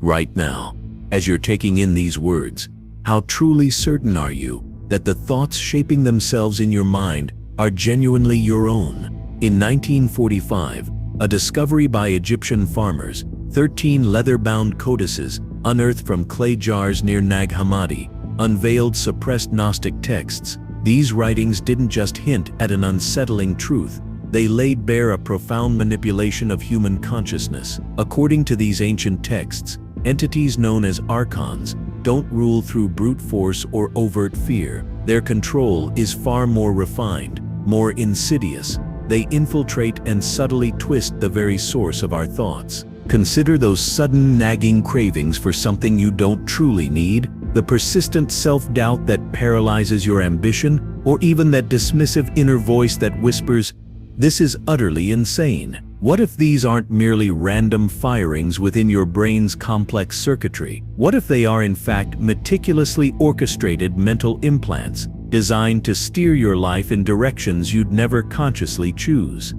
Right now, as you're taking in these words, how truly certain are you that the thoughts shaping themselves in your mind are genuinely your own? In 1945, a discovery by Egyptian farmers, 13 leather-bound codices unearthed from clay jars near Nag Hammadi, unveiled suppressed Gnostic texts. These writings didn't just hint at an unsettling truth, they laid bare a profound manipulation of human consciousness. According to these ancient texts, entities known as Archons don't rule through brute force or overt fear. Their control is far more refined, more insidious. They infiltrate and subtly twist the very source of our thoughts. Consider those sudden nagging cravings for something you don't truly need, the persistent self-doubt that paralyzes your ambition, or even that dismissive inner voice that whispers, "This is utterly insane." What if these aren't merely random firings within your brain's complex circuitry? What if they are in fact meticulously orchestrated mental implants designed to steer your life in directions you'd never consciously choose?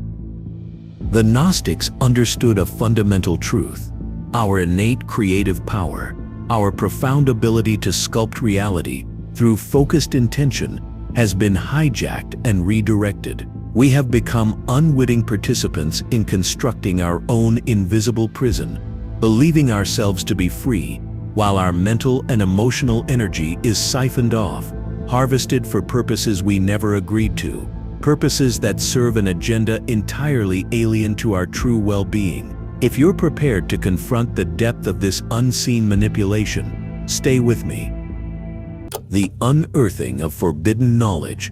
The Gnostics understood a fundamental truth. Our innate creative power, our profound ability to sculpt reality through focused intention, has been hijacked and redirected. We have become unwitting participants in constructing our own invisible prison, believing ourselves to be free, while our mental and emotional energy is siphoned off, harvested for purposes we never agreed to, purposes that serve an agenda entirely alien to our true well-being. If you're prepared to confront the depth of this unseen manipulation, stay with me. The unearthing of forbidden knowledge.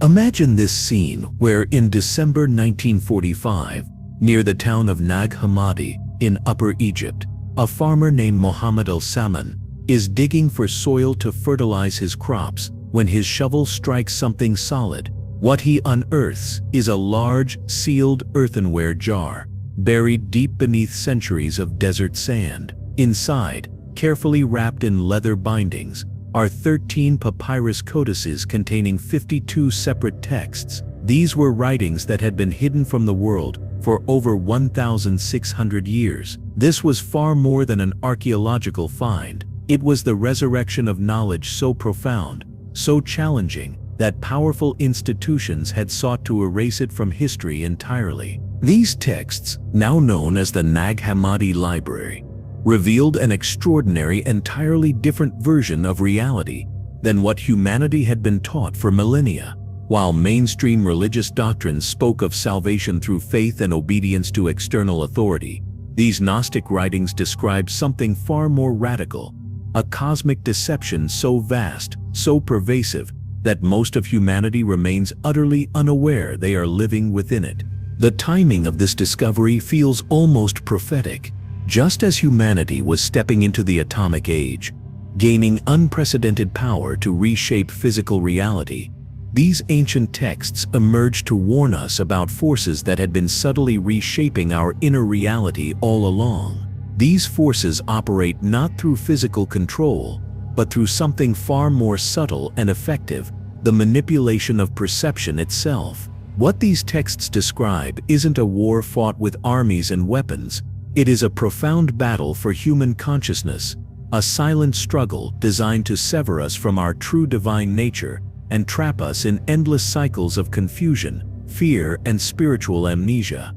Imagine this scene where in December 1945, near the town of Nag Hammadi in Upper Egypt, a farmer named Mohammed al-Saman is digging for soil to fertilize his crops when his shovel strikes something solid. What he unearths is a large, sealed earthenware jar, buried deep beneath centuries of desert sand. Inside, carefully wrapped in leather bindings, are 13 papyrus codices containing 52 separate texts. These were writings that had been hidden from the world for over 1,600 years. This was far more than an archaeological find. It was the resurrection of knowledge so profound, so challenging, that powerful institutions had sought to erase it from history entirely. These texts, now known as the Nag Hammadi Library, revealed an extraordinary, entirely different version of reality than what humanity had been taught for millennia. While mainstream religious doctrines spoke of salvation through faith and obedience to external authority, these Gnostic writings described something far more radical, a cosmic deception so vast, so pervasive, that most of humanity remains utterly unaware they are living within it. The timing of this discovery feels almost prophetic. Just as humanity was stepping into the atomic age, gaining unprecedented power to reshape physical reality, these ancient texts emerged to warn us about forces that had been subtly reshaping our inner reality all along. These forces operate not through physical control, but through something far more subtle and effective, the manipulation of perception itself. What these texts describe isn't a war fought with armies and weapons. It is a profound battle for human consciousness, a silent struggle designed to sever us from our true divine nature and trap us in endless cycles of confusion, fear, and spiritual amnesia.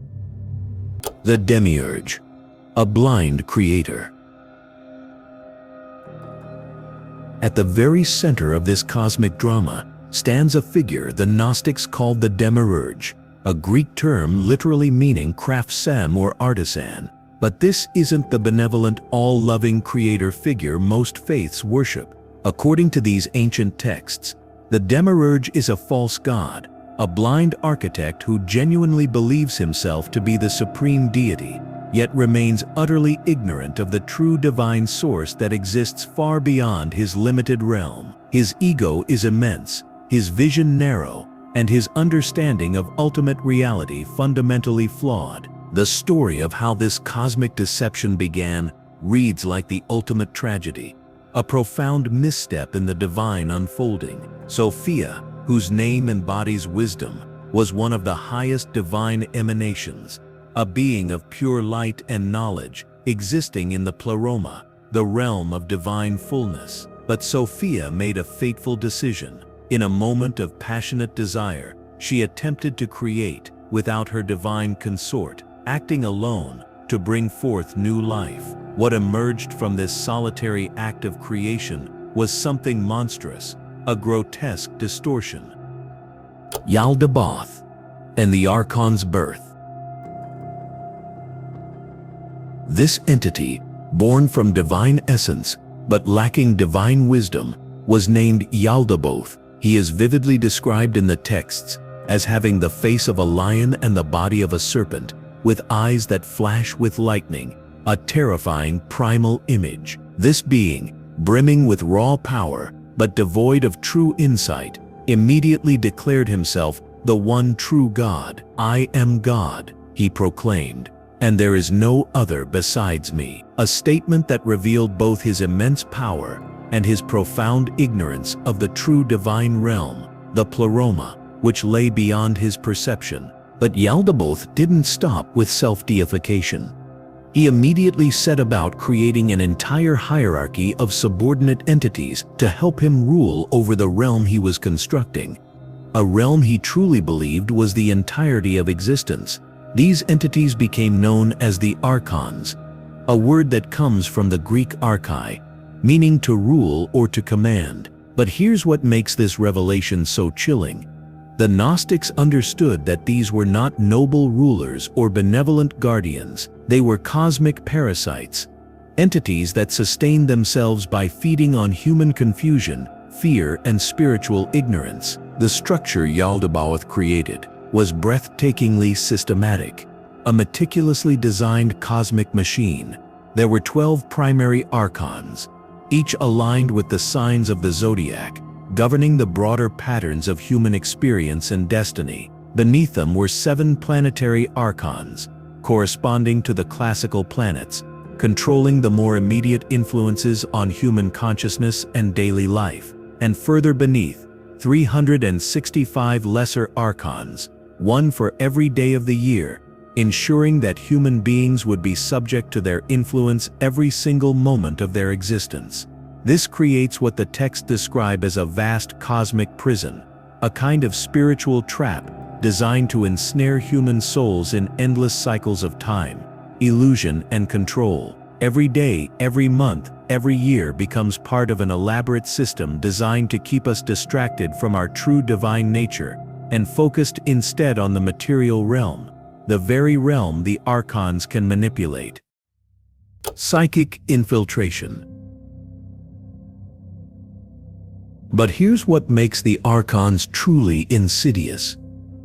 The Demiurge, a blind creator. At the very center of this cosmic drama stands a figure the Gnostics called the Demiurge, a Greek term literally meaning craftsman or artisan. But this isn't the benevolent, all-loving creator figure most faiths worship. According to these ancient texts, the Demiurge is a false god, a blind architect who genuinely believes himself to be the supreme deity, yet remains utterly ignorant of the true divine source that exists far beyond his limited realm. His ego is immense, his vision narrow, and his understanding of ultimate reality fundamentally flawed. The story of how this cosmic deception began reads like the ultimate tragedy, a profound misstep in the divine unfolding. Sophia, whose name embodies wisdom, was one of the highest divine emanations, a being of pure light and knowledge, existing in the pleroma, the realm of divine fullness. But Sophia made a fateful decision. In a moment of passionate desire, she attempted to create, without her divine consort, acting alone, to bring forth new life. What emerged from this solitary act of creation was something monstrous, a grotesque distortion. Yaldabaoth and the Archons' birth. This entity, born from divine essence but lacking divine wisdom, was named Yaldabaoth. He is vividly described in the texts as having the face of a lion and the body of a serpent, with eyes that flash with lightning, a terrifying primal image. This being, brimming with raw power but devoid of true insight, immediately declared himself the one true God. "I am God," he proclaimed, "and there is no other besides me." A statement that revealed both his immense power and his profound ignorance of the true divine realm, the pleroma, which lay beyond his perception. But Yaldabaoth didn't stop with self-deification. He immediately set about creating an entire hierarchy of subordinate entities to help him rule over the realm he was constructing, a realm he truly believed was the entirety of existence. These entities became known as the Archons, a word that comes from the Greek archai, meaning to rule or to command. But here's what makes this revelation so chilling. The Gnostics understood that these were not noble rulers or benevolent guardians. They were cosmic parasites, entities that sustained themselves by feeding on human confusion, fear, and spiritual ignorance. The structure Yaldabaoth created was breathtakingly systematic, a meticulously designed cosmic machine. There were 12 primary archons, each aligned with the signs of the zodiac, governing the broader patterns of human experience and destiny. Beneath them were 7 planetary archons, corresponding to the classical planets, controlling the more immediate influences on human consciousness and daily life. And further beneath, 365 lesser archons, one for every day of the year, ensuring that human beings would be subject to their influence every single moment of their existence. This creates what the texts describe as a vast cosmic prison, a kind of spiritual trap designed to ensnare human souls in endless cycles of time, illusion, and control. Every day, every month, every year becomes part of an elaborate system designed to keep us distracted from our true divine nature and focused instead on the material realm, the very realm the Archons can manipulate. Psychic infiltration. But here's what makes the Archons truly insidious.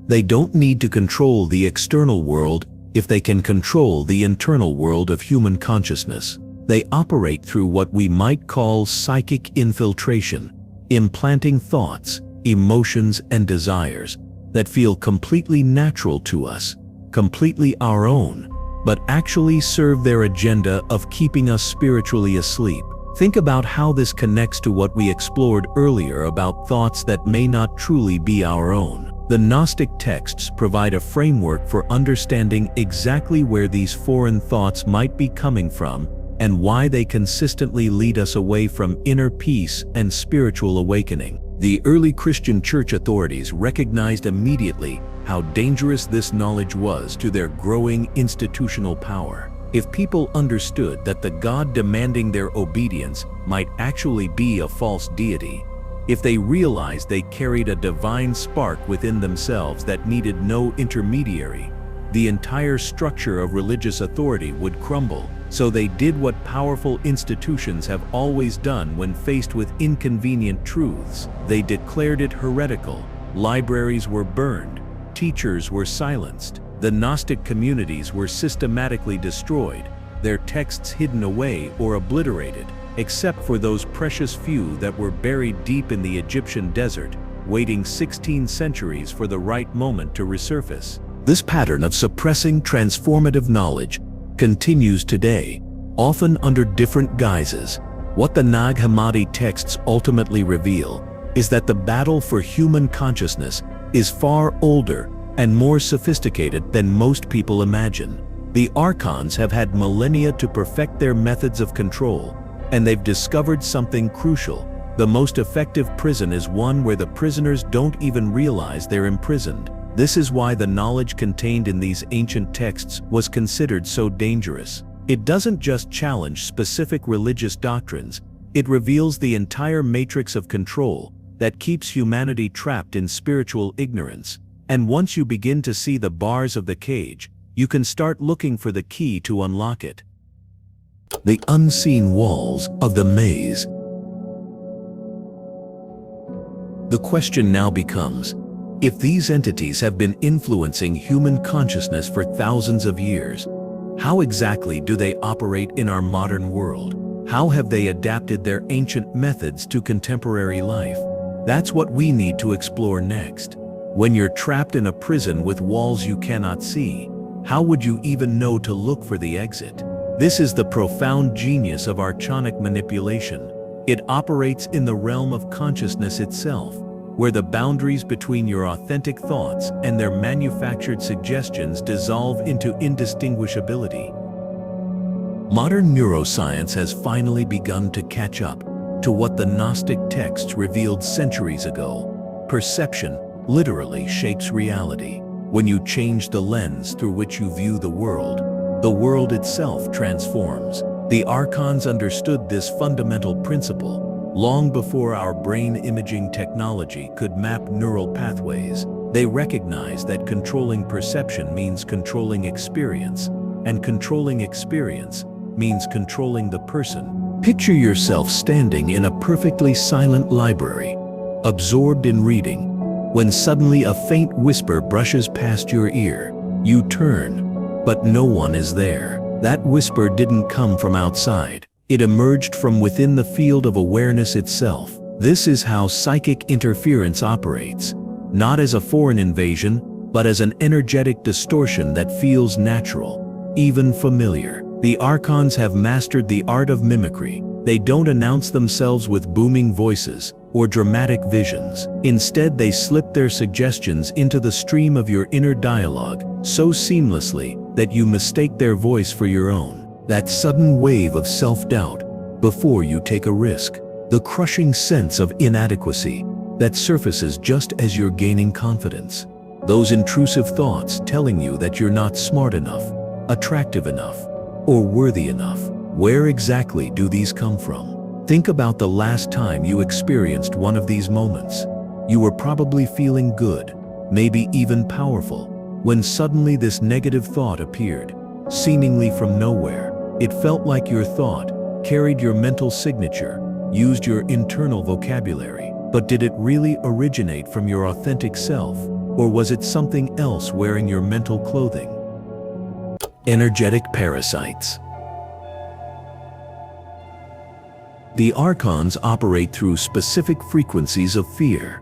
They don't need to control the external world if they can control the internal world of human consciousness. They operate through what we might call psychic infiltration, implanting thoughts, emotions, and desires that feel completely natural to us, completely our own, but actually serve their agenda of keeping us spiritually asleep. Think about how this connects to what we explored earlier about thoughts that may not truly be our own. The Gnostic texts provide a framework for understanding exactly where these foreign thoughts might be coming from and why they consistently lead us away from inner peace and spiritual awakening. The early Christian church authorities recognized immediately how dangerous this knowledge was to their growing institutional power. If people understood that the God demanding their obedience might actually be a false deity, if they realized they carried a divine spark within themselves that needed no intermediary, the entire structure of religious authority would crumble. So they did what powerful institutions have always done when faced with inconvenient truths. They declared it heretical. Libraries were burned. Teachers were silenced. The Gnostic communities were systematically destroyed, their texts hidden away or obliterated, except for those precious few that were buried deep in the Egyptian desert, waiting 16 centuries for the right moment to resurface. This pattern of suppressing transformative knowledge continues today, often under different guises. What the Nag Hammadi texts ultimately reveal is that the battle for human consciousness is far older and more sophisticated than most people imagine. The Archons have had millennia to perfect their methods of control, and they've discovered something crucial. The most effective prison is one where the prisoners don't even realize they're imprisoned. This is why the knowledge contained in these ancient texts was considered so dangerous. It doesn't just challenge specific religious doctrines, it reveals the entire matrix of control that keeps humanity trapped in spiritual ignorance. And once you begin to see the bars of the cage, you can start looking for the key to unlock it. The unseen walls of the maze. The question now becomes, if these entities have been influencing human consciousness for thousands of years, how exactly do they operate in our modern world? How have they adapted their ancient methods to contemporary life? That's what we need to explore next. When you're trapped in a prison with walls you cannot see, how would you even know to look for the exit? This is the profound genius of Archonic manipulation. It operates in the realm of consciousness itself, where the boundaries between your authentic thoughts and their manufactured suggestions dissolve into indistinguishability. Modern neuroscience has finally begun to catch up to what the Gnostic texts revealed centuries ago. Perception literally shapes reality. When you change the lens through which you view the world itself transforms. The Archons understood this fundamental principle long before our brain imaging technology could map neural pathways. They recognized that controlling perception means controlling experience, and controlling experience means controlling the person. Picture yourself standing in a perfectly silent library, absorbed in reading, when suddenly a faint whisper brushes past your ear. You turn, but no one is there. That whisper didn't come from outside. It emerged from within the field of awareness itself. This is how psychic interference operates, not as a foreign invasion, but as an energetic distortion that feels natural, even familiar. The Archons have mastered the art of mimicry. They don't announce themselves with booming voices or dramatic visions. Instead, they slip their suggestions into the stream of your inner dialogue so seamlessly that you mistake their voice for your own. That sudden wave of self-doubt before you take a risk. The crushing sense of inadequacy that surfaces just as you're gaining confidence. Those intrusive thoughts telling you that you're not smart enough, attractive enough, or worthy enough. Where exactly do these come from? Think about the last time you experienced one of these moments. You were probably feeling good, maybe even powerful, when suddenly this negative thought appeared, seemingly from nowhere. It felt like your thought carried your mental signature, used your internal vocabulary. But did it really originate from your authentic self, or was it something else wearing your mental clothing? Energetic parasites. The Archons operate through specific frequencies of fear,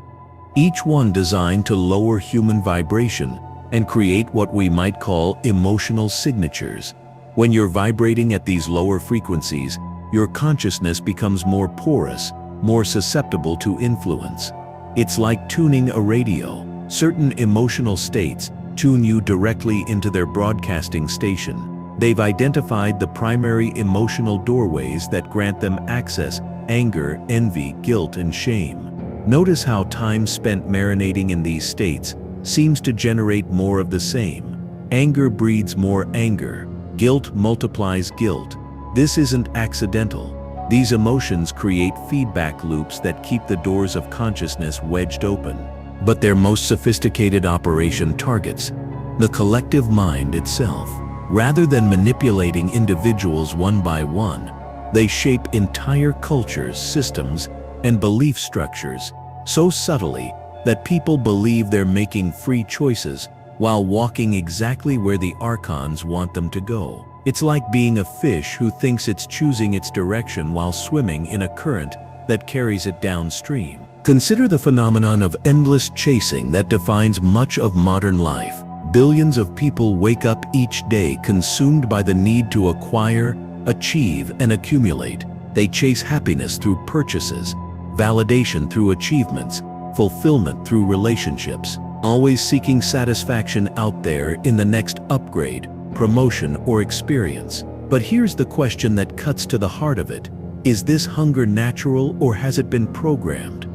each one designed to lower human vibration and create what we might call emotional signatures. When you're vibrating at these lower frequencies, your consciousness becomes more porous, more susceptible to influence. It's like tuning a radio. Certain emotional states tune you directly into their broadcasting station. They've identified the primary emotional doorways that grant them access: anger, envy, guilt, and shame. Notice how time spent marinating in these states seems to generate more of the same. Anger breeds more anger. Guilt multiplies guilt. This isn't accidental. These emotions create feedback loops that keep the doors of consciousness wedged open. But their most sophisticated operation targets the collective mind itself. Rather than manipulating individuals one by one, they shape entire cultures, systems, and belief structures so subtly that people believe they're making free choices while walking exactly where the Archons want them to go. It's like being a fish who thinks it's choosing its direction while swimming in a current that carries it downstream. Consider the phenomenon of endless chasing that defines much of modern life. Billions of people wake up each day consumed by the need to acquire, achieve, and accumulate. They chase happiness through purchases, validation through achievements, fulfillment through relationships. always seeking satisfaction out there in the next upgrade, promotion, or experience. But here's the question that cuts to the heart of it. Is this hunger natural, or has it been programmed?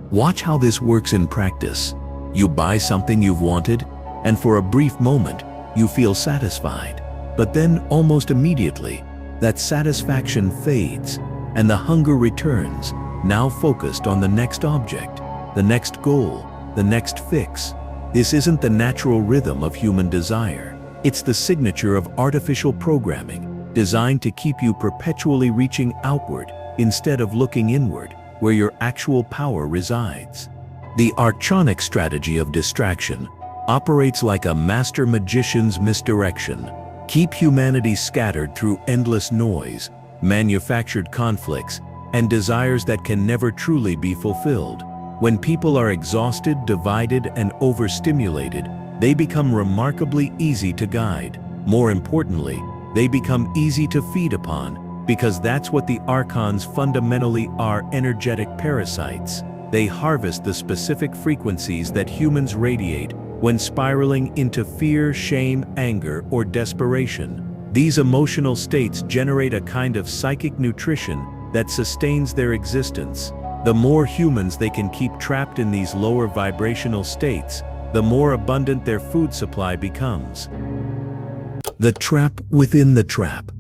Watch how this works in practice. You buy something you've wanted, and for a brief moment, you feel satisfied. But then, almost immediately, that satisfaction fades, and the hunger returns, now focused on the next object, the next goal, the next fix. This isn't the natural rhythm of human desire. It's the signature of artificial programming, designed to keep you perpetually reaching outward instead of looking inward, where your actual power resides. The Archonic strategy of distraction operates like a master magician's misdirection. Keep humanity scattered through endless noise, manufactured conflicts, and desires that can never truly be fulfilled. When people are exhausted, divided, and overstimulated, they become remarkably easy to guide. More importantly, they become easy to feed upon, because that's what the Archons fundamentally are: energetic parasites. They harvest the specific frequencies that humans radiate when spiraling into fear, shame, anger, or desperation. These emotional states generate a kind of psychic nutrition that sustains their existence. The more humans they can keep trapped in these lower vibrational states, the more abundant their food supply becomes. The trap within the trap.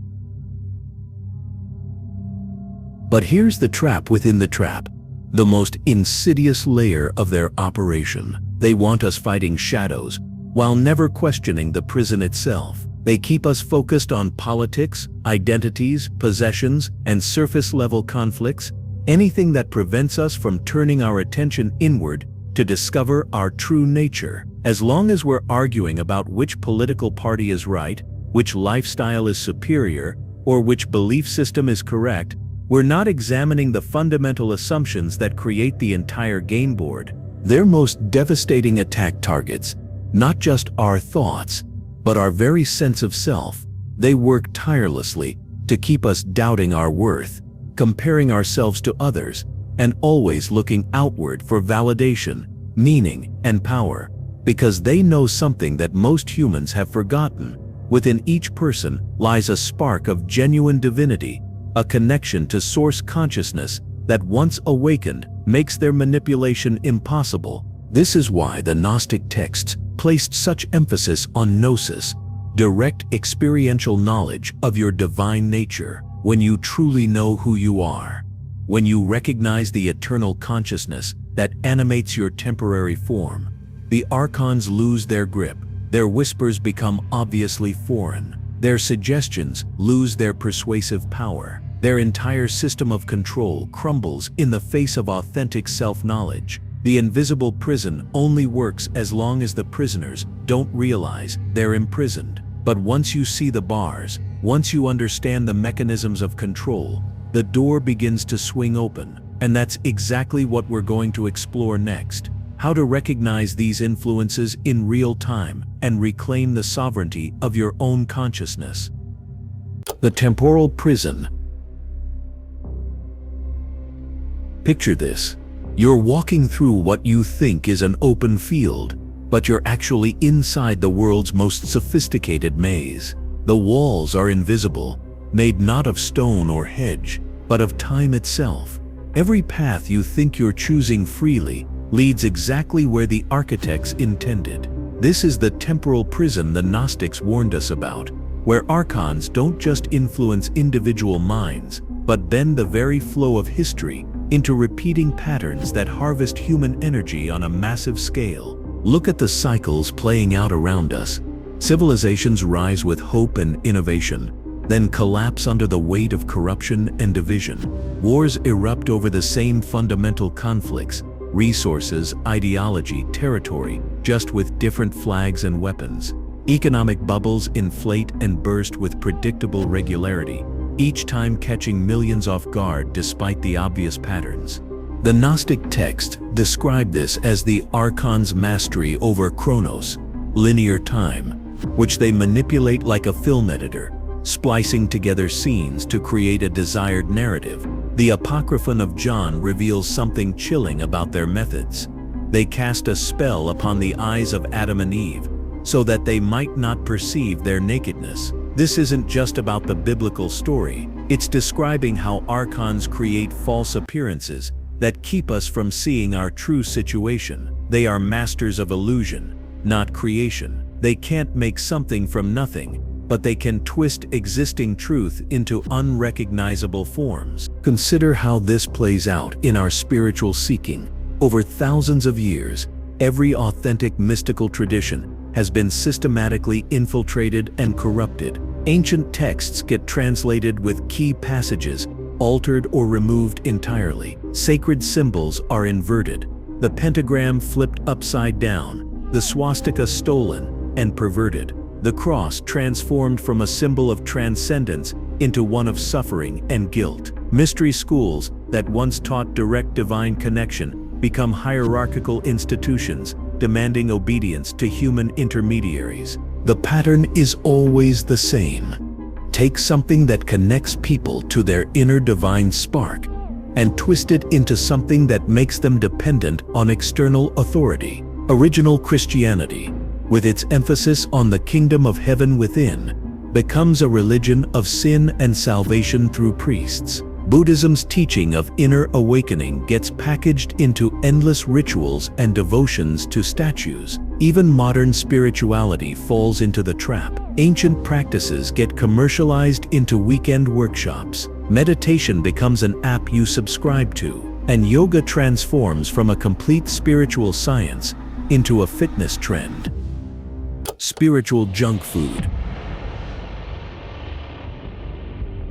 But here's the trap within the trap, the most insidious layer of their operation. They want us fighting shadows, while never questioning the prison itself. They keep us focused on politics, identities, possessions, and surface-level conflicts, anything that prevents us from turning our attention inward to discover our true nature. As long as we're arguing about which political party is right, which lifestyle is superior, or which belief system is correct, we're not examining the fundamental assumptions that create the entire game board. Their most devastating attack targets, not just our thoughts, but our very sense of self. They work tirelessly to keep us doubting our worth, comparing ourselves to others, and always looking outward for validation, meaning, and power. Because they know something that most humans have forgotten. Within each person lies a spark of genuine divinity, a connection to source consciousness that once awakened makes their manipulation impossible. This is why the Gnostic texts placed such emphasis on gnosis, direct experiential knowledge of your divine nature. When you truly know who you are, when you recognize the eternal consciousness that animates your temporary form, the Archons lose their grip. Their whispers become obviously foreign. Their suggestions lose their persuasive power. Their entire system of control crumbles in the face of authentic self-knowledge. The invisible prison only works as long as the prisoners don't realize they're imprisoned. But once you see the bars, once you understand the mechanisms of control, the door begins to swing open. And that's exactly what we're going to explore next. How to recognize these influences in real time and reclaim the sovereignty of your own consciousness. The temporal prison. Picture this. You're walking through what you think is an open field, but you're actually inside the world's most sophisticated maze. The walls are invisible, made not of stone or hedge, but of time itself. Every path you think you're choosing freely leads exactly where the architects intended. This is the temporal prison the Gnostics warned us about, where Archons don't just influence individual minds, but bend the very flow of history into repeating patterns that harvest human energy on a massive scale. Look at the cycles playing out around us. Civilizations rise with hope and innovation, then collapse under the weight of corruption and division. Wars erupt over the same fundamental conflicts: resources, ideology, territory, just with different flags and weapons. Economic bubbles inflate and burst with predictable regularity, each time catching millions off guard despite the obvious patterns. The Gnostic texts describe this as the Archon's mastery over Chronos, linear time, which they manipulate like a film editor, splicing together scenes to create a desired narrative. The Apocryphon of John reveals something chilling about their methods. They cast a spell upon the eyes of Adam and Eve, so that they might not perceive their nakedness. This isn't just about the biblical story, it's describing how Archons create false appearances that keep us from seeing our true situation. They are masters of illusion, not creation. They can't make something from nothing, but they can twist existing truth into unrecognizable forms. Consider how this plays out in our spiritual seeking. Over thousands of years, every authentic mystical tradition has been systematically infiltrated and corrupted. Ancient texts get translated with key passages altered or removed entirely. Sacred symbols are inverted, the pentagram flipped upside down, the swastika stolen and perverted, the cross transformed from a symbol of transcendence into one of suffering and guilt. Mystery schools that once taught direct divine connection become hierarchical institutions, demanding obedience to human intermediaries. The pattern is always the same. Take something that connects people to their inner divine spark and twist it into something that makes them dependent on external authority. Original Christianity, with its emphasis on the kingdom of heaven within, becomes a religion of sin and salvation through priests. Buddhism's teaching of inner awakening gets packaged into endless rituals and devotions to statues. Even modern spirituality falls into the trap. Ancient practices get commercialized into weekend workshops. Meditation becomes an app you subscribe to, and yoga transforms from a complete spiritual science into a fitness trend. Spiritual junk food.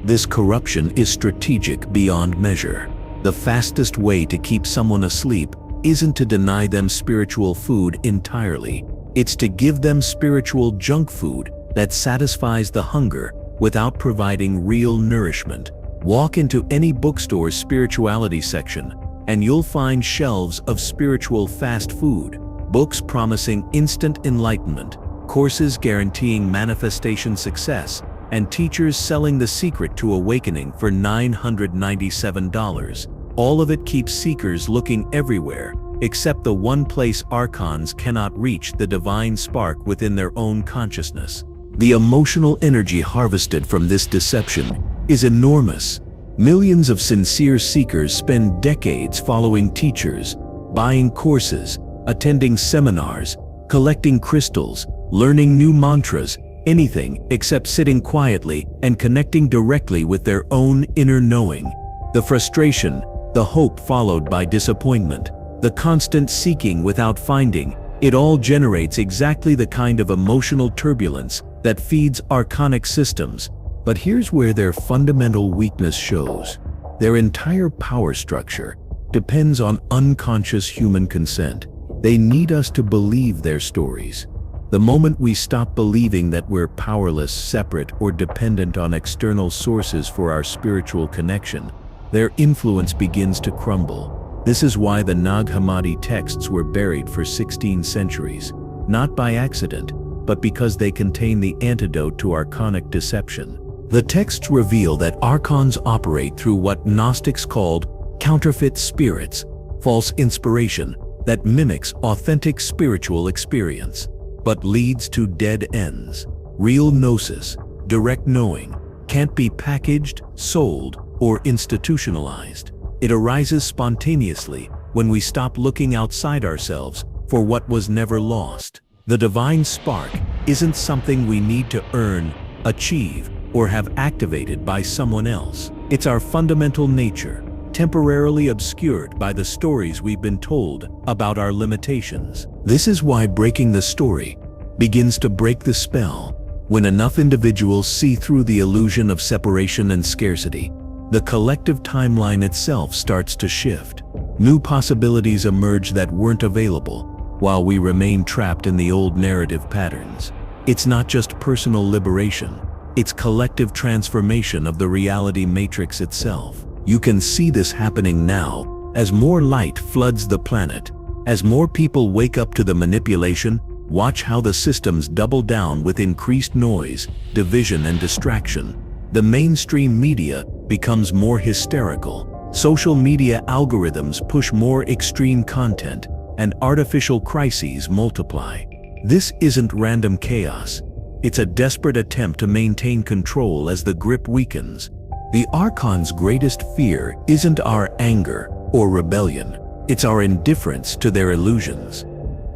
This corruption is strategic beyond measure. The fastest way to keep someone asleep isn't to deny them spiritual food entirely. It's to give them spiritual junk food that satisfies the hunger without providing real nourishment. Walk into any bookstore's spirituality section, and you'll find shelves of spiritual fast food, books promising instant enlightenment, courses guaranteeing manifestation success, and teachers selling the secret to awakening for $997. All of it keeps seekers looking everywhere, except the one place Archons cannot reach: the divine spark within their own consciousness. The emotional energy harvested from this deception is enormous. Millions of sincere seekers spend decades following teachers, buying courses, attending seminars, collecting crystals, learning new mantras, anything except sitting quietly and connecting directly with their own inner knowing. The frustration, the hope followed by disappointment, the constant seeking without finding, it all generates exactly the kind of emotional turbulence that feeds archonic systems. But here's where their fundamental weakness shows. Their entire power structure depends on unconscious human consent. They need us to believe their stories. The moment we stop believing that we're powerless, separate, or dependent on external sources for our spiritual connection, their influence begins to crumble. This is why the Nag Hammadi texts were buried for 16 centuries, not by accident, but because they contain the antidote to archonic deception. The texts reveal that Archons operate through what Gnostics called counterfeit spirits, false inspiration that mimics authentic spiritual experience, but leads to dead ends. Real gnosis, direct knowing, can't be packaged, sold, or institutionalized. It arises spontaneously when we stop looking outside ourselves for what was never lost. The divine spark isn't something we need to earn, achieve, or have activated by someone else. It's our fundamental nature, temporarily obscured by the stories we've been told about our limitations. This is why breaking the story begins to break the spell. When enough individuals see through the illusion of separation and scarcity, the collective timeline itself starts to shift. New possibilities emerge that weren't available, while we remain trapped in the old narrative patterns. It's not just personal liberation, it's collective transformation of the reality matrix itself. You can see this happening now, as more light floods the planet. As more people wake up to the manipulation, watch how the systems double down with increased noise, division, and distraction. The mainstream media becomes more hysterical. Social media algorithms push more extreme content, and artificial crises multiply. This isn't random chaos. It's a desperate attempt to maintain control as the grip weakens. The Archons' greatest fear isn't our anger or rebellion. It's our indifference to their illusions.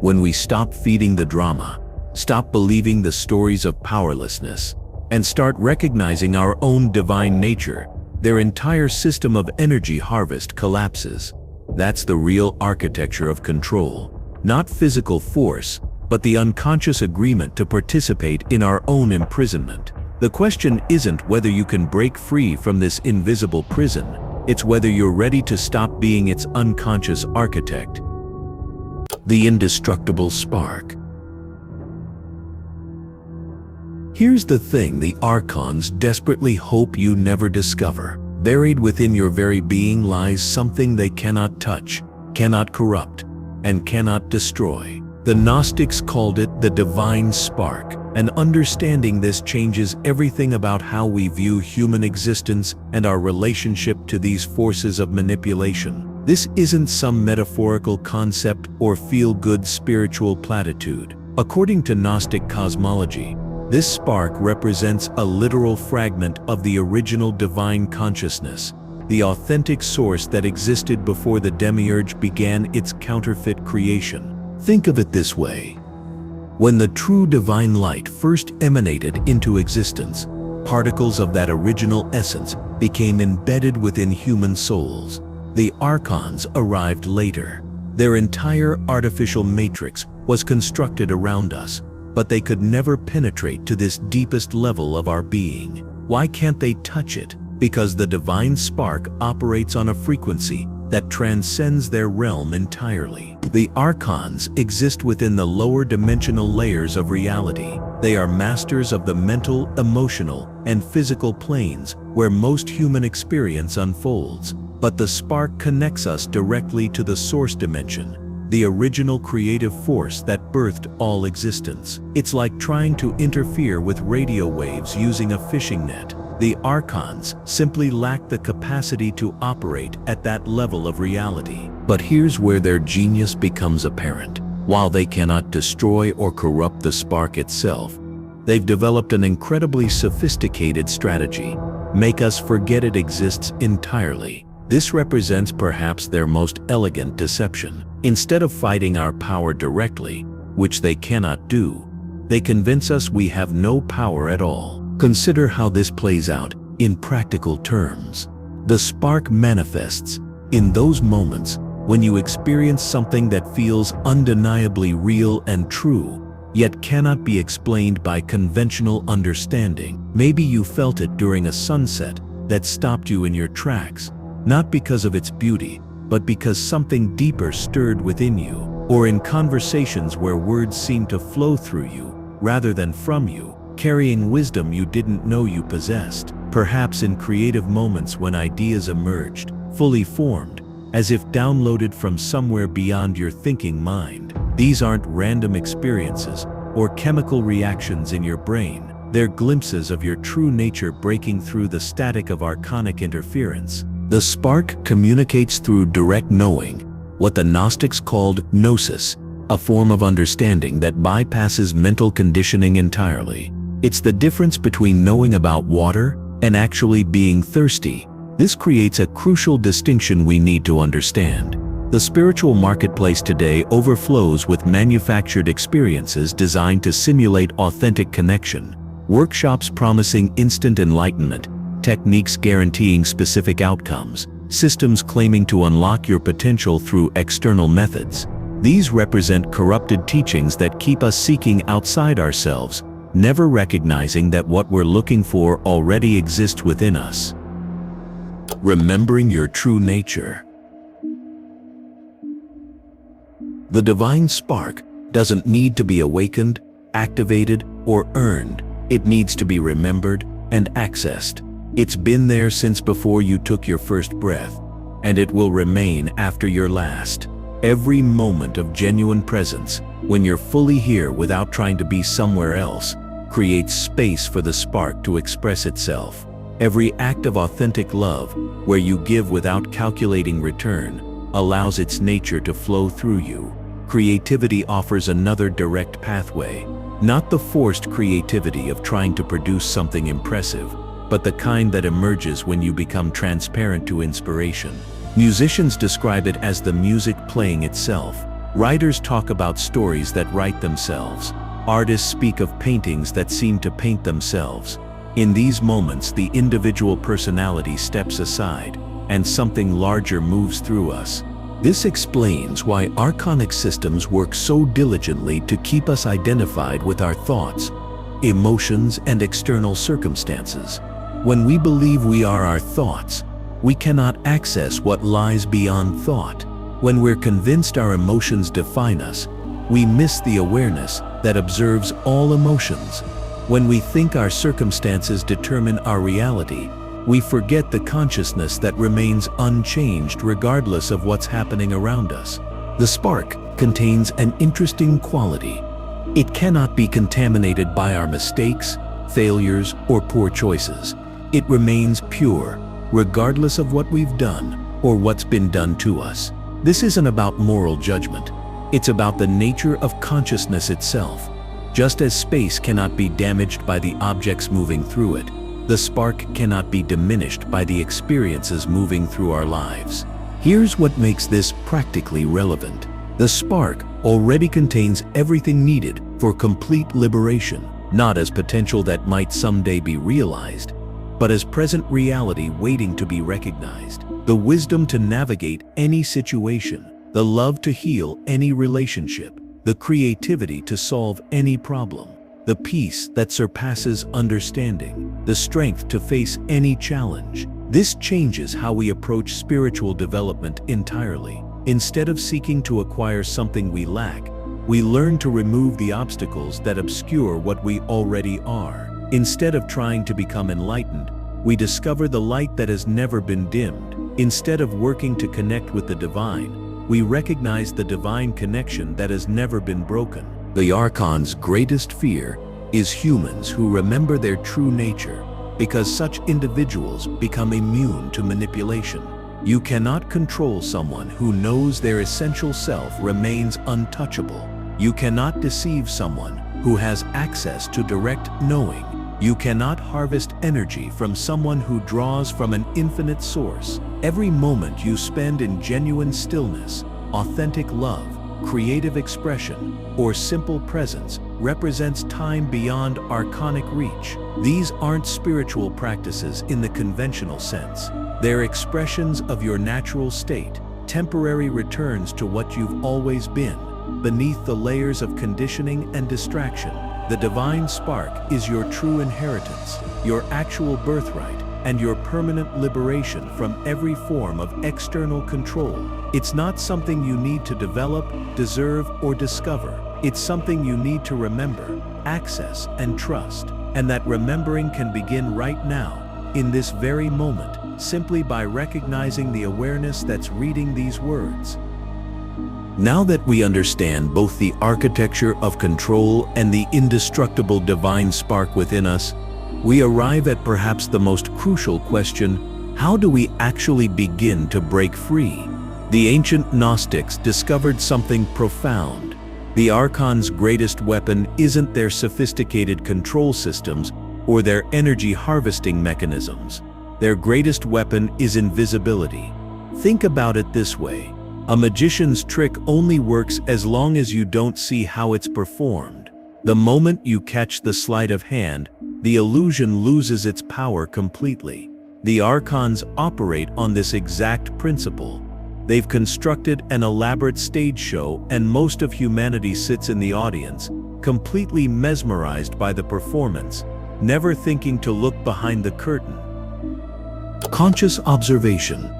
When we stop feeding the drama, stop believing the stories of powerlessness, and start recognizing our own divine nature, their entire system of energy harvest collapses. That's the real architecture of control. Not physical force, but the unconscious agreement to participate in our own imprisonment. The question isn't whether you can break free from this invisible prison. It's whether you're ready to stop being its unconscious architect. The Indestructible Spark. Here's the thing the Archons desperately hope you never discover. Buried within your very being lies something they cannot touch, cannot corrupt, and cannot destroy. The Gnostics called it the divine spark, and understanding this changes everything about how we view human existence and our relationship to these forces of manipulation. This isn't some metaphorical concept or feel-good spiritual platitude. According to Gnostic cosmology, this spark represents a literal fragment of the original divine consciousness, the authentic source that existed before the Demiurge began its counterfeit creation. Think of it this way. When the true divine light first emanated into existence, particles of that original essence became embedded within human souls. The Archons arrived later. Their entire artificial matrix was constructed around us, but they could never penetrate to this deepest level of our being. Why can't they touch it? Because the divine spark operates on a frequency that transcends their realm entirely. The Archons exist within the lower dimensional layers of reality. They are masters of the mental, emotional, and physical planes where most human experience unfolds. But the spark connects us directly to the source dimension, the original creative force that birthed all existence. It's like trying to interfere with radio waves using a fishing net. The Archons simply lack the capacity to operate at that level of reality. But here's where their genius becomes apparent. While they cannot destroy or corrupt the spark itself, they've developed an incredibly sophisticated strategy: make us forget it exists entirely. This represents perhaps their most elegant deception. Instead of fighting our power directly, which they cannot do, they convince us we have no power at all. Consider how this plays out in practical terms. The spark manifests in those moments when you experience something that feels undeniably real and true, yet cannot be explained by conventional understanding. Maybe you felt it during a sunset that stopped you in your tracks, not because of its beauty, but because something deeper stirred within you, or in conversations where words seemed to flow through you rather than from you, carrying wisdom you didn't know you possessed. Perhaps in creative moments when ideas emerged, fully formed, as if downloaded from somewhere beyond your thinking mind. These aren't random experiences or chemical reactions in your brain. They're glimpses of your true nature breaking through the static of archonic interference. The spark communicates through direct knowing, what the Gnostics called gnosis, a form of understanding that bypasses mental conditioning entirely. It's the difference between knowing about water and actually being thirsty. This creates a crucial distinction we need to understand. The spiritual marketplace today overflows with manufactured experiences designed to simulate authentic connection. Workshops promising instant enlightenment, techniques guaranteeing specific outcomes, systems claiming to unlock your potential through external methods. These represent corrupted teachings that keep us seeking outside ourselves, never recognizing that what we're looking for already exists within us. Remembering your true nature. The divine spark doesn't need to be awakened, activated, or earned. It needs to be remembered and accessed. It's been there since before you took your first breath, and it will remain after your last. Every moment of genuine presence, when you're fully here without trying to be somewhere else, creates space for the spark to express itself. Every act of authentic love, where you give without calculating return, allows its nature to flow through you. creativity offers another direct pathway. Not the forced creativity of trying to produce something impressive, but the kind that emerges when you become transparent to inspiration. Musicians describe it as the music playing itself. Writers talk about stories that write themselves. Artists speak of paintings that seem to paint themselves. In these moments, the individual personality steps aside, and something larger moves through us. This explains why archonic systems work so diligently to keep us identified with our thoughts, emotions, and external circumstances. When we believe we are our thoughts, we cannot access what lies beyond thought. When we're convinced our emotions define us, we miss the awareness that observes all emotions. When we think our circumstances determine our reality, we forget the consciousness that remains unchanged regardless of what's happening around us. The spark contains an interesting quality. It cannot be contaminated by our mistakes, failures, or poor choices. It remains pure, regardless of what we've done or what's been done to us. This isn't about moral judgment. It's about the nature of consciousness itself. Just as space cannot be damaged by the objects moving through it, the spark cannot be diminished by the experiences moving through our lives. Here's what makes this practically relevant. The spark already contains everything needed for complete liberation, not as potential that might someday be realized, but as present reality waiting to be recognized. The wisdom to navigate any situation, the love to heal any relationship, the creativity to solve any problem, the peace that surpasses understanding, the strength to face any challenge. This changes how we approach spiritual development entirely. Instead of seeking to acquire something we lack, we learn to remove the obstacles that obscure what we already are. Instead of trying to become enlightened, we discover the light that has never been dimmed. Instead of working to connect with the divine, we recognize the divine connection that has never been broken. The Archon's greatest fear is humans who remember their true nature, because such individuals become immune to manipulation. You cannot control someone who knows their essential self remains untouchable. You cannot deceive someone who has access to direct knowing. You cannot harvest energy from someone who draws from an infinite source. Every moment you spend in genuine stillness, authentic love, creative expression, or simple presence represents time beyond archonic reach. These aren't spiritual practices in the conventional sense. They're expressions of your natural state, temporary returns to what you've always been, beneath the layers of conditioning and distraction. The divine spark is your true inheritance, your actual birthright, and your permanent liberation from every form of external control. It's not something you need to develop, deserve, or discover. It's something you need to remember, access, and trust. And that remembering can begin right now, in this very moment, simply by recognizing the awareness that's reading these words. Now that we understand both the architecture of control and the indestructible divine spark within us, we arrive at perhaps the most crucial question: how do we actually begin to break free? The ancient Gnostics discovered something profound. The Archon's greatest weapon isn't their sophisticated control systems or their energy harvesting mechanisms. Their greatest weapon is invisibility. Think about it this way. A magician's trick only works as long as you don't see how it's performed. The moment you catch the sleight of hand, the illusion loses its power completely. The Archons operate on this exact principle. They've constructed an elaborate stage show, and most of humanity sits in the audience, completely mesmerized by the performance, never thinking to look behind the curtain. Conscious observation.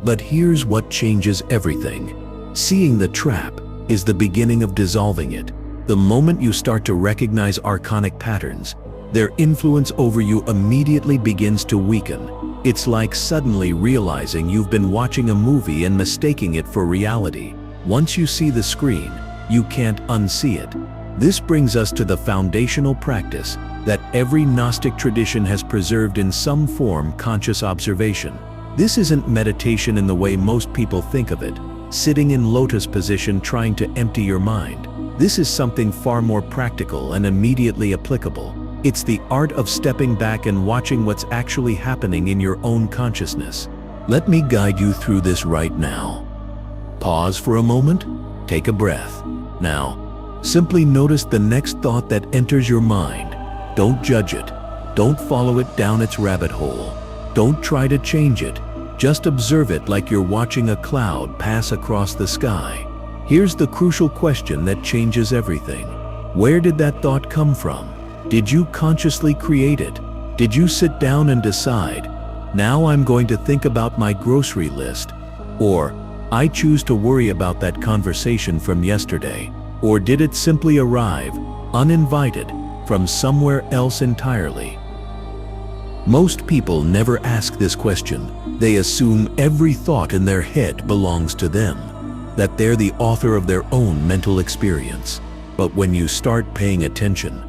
But here's what changes everything. Seeing the trap is the beginning of dissolving it. The moment you start to recognize archonic patterns, their influence over you immediately begins to weaken. It's like suddenly realizing you've been watching a movie and mistaking it for reality. Once you see the screen, you can't unsee it. This brings us to the foundational practice that every Gnostic tradition has preserved in some form: conscious observation. This isn't meditation in the way most people think of it. sitting in lotus position trying to empty your mind. This is something far more practical and immediately applicable. It's the art of stepping back and watching what's actually happening in your own consciousness. Let me guide you through this right now. Pause for a moment, take a breath. Now, simply notice the next thought that enters your mind. Don't judge it. Don't follow it down its rabbit hole. Don't try to change it. Just observe it like you're watching a cloud pass across the sky. Here's the crucial question that changes everything. Where did that thought come from? Did you consciously create it? Did you sit down and decide, now I'm going to think about my grocery list? Or, I choose to worry about that conversation from yesterday? Or did it simply arrive, uninvited, from somewhere else entirely? Most people never ask this question. They assume every thought in their head belongs to them, that they're the author of their own mental experience. But when you start paying attention,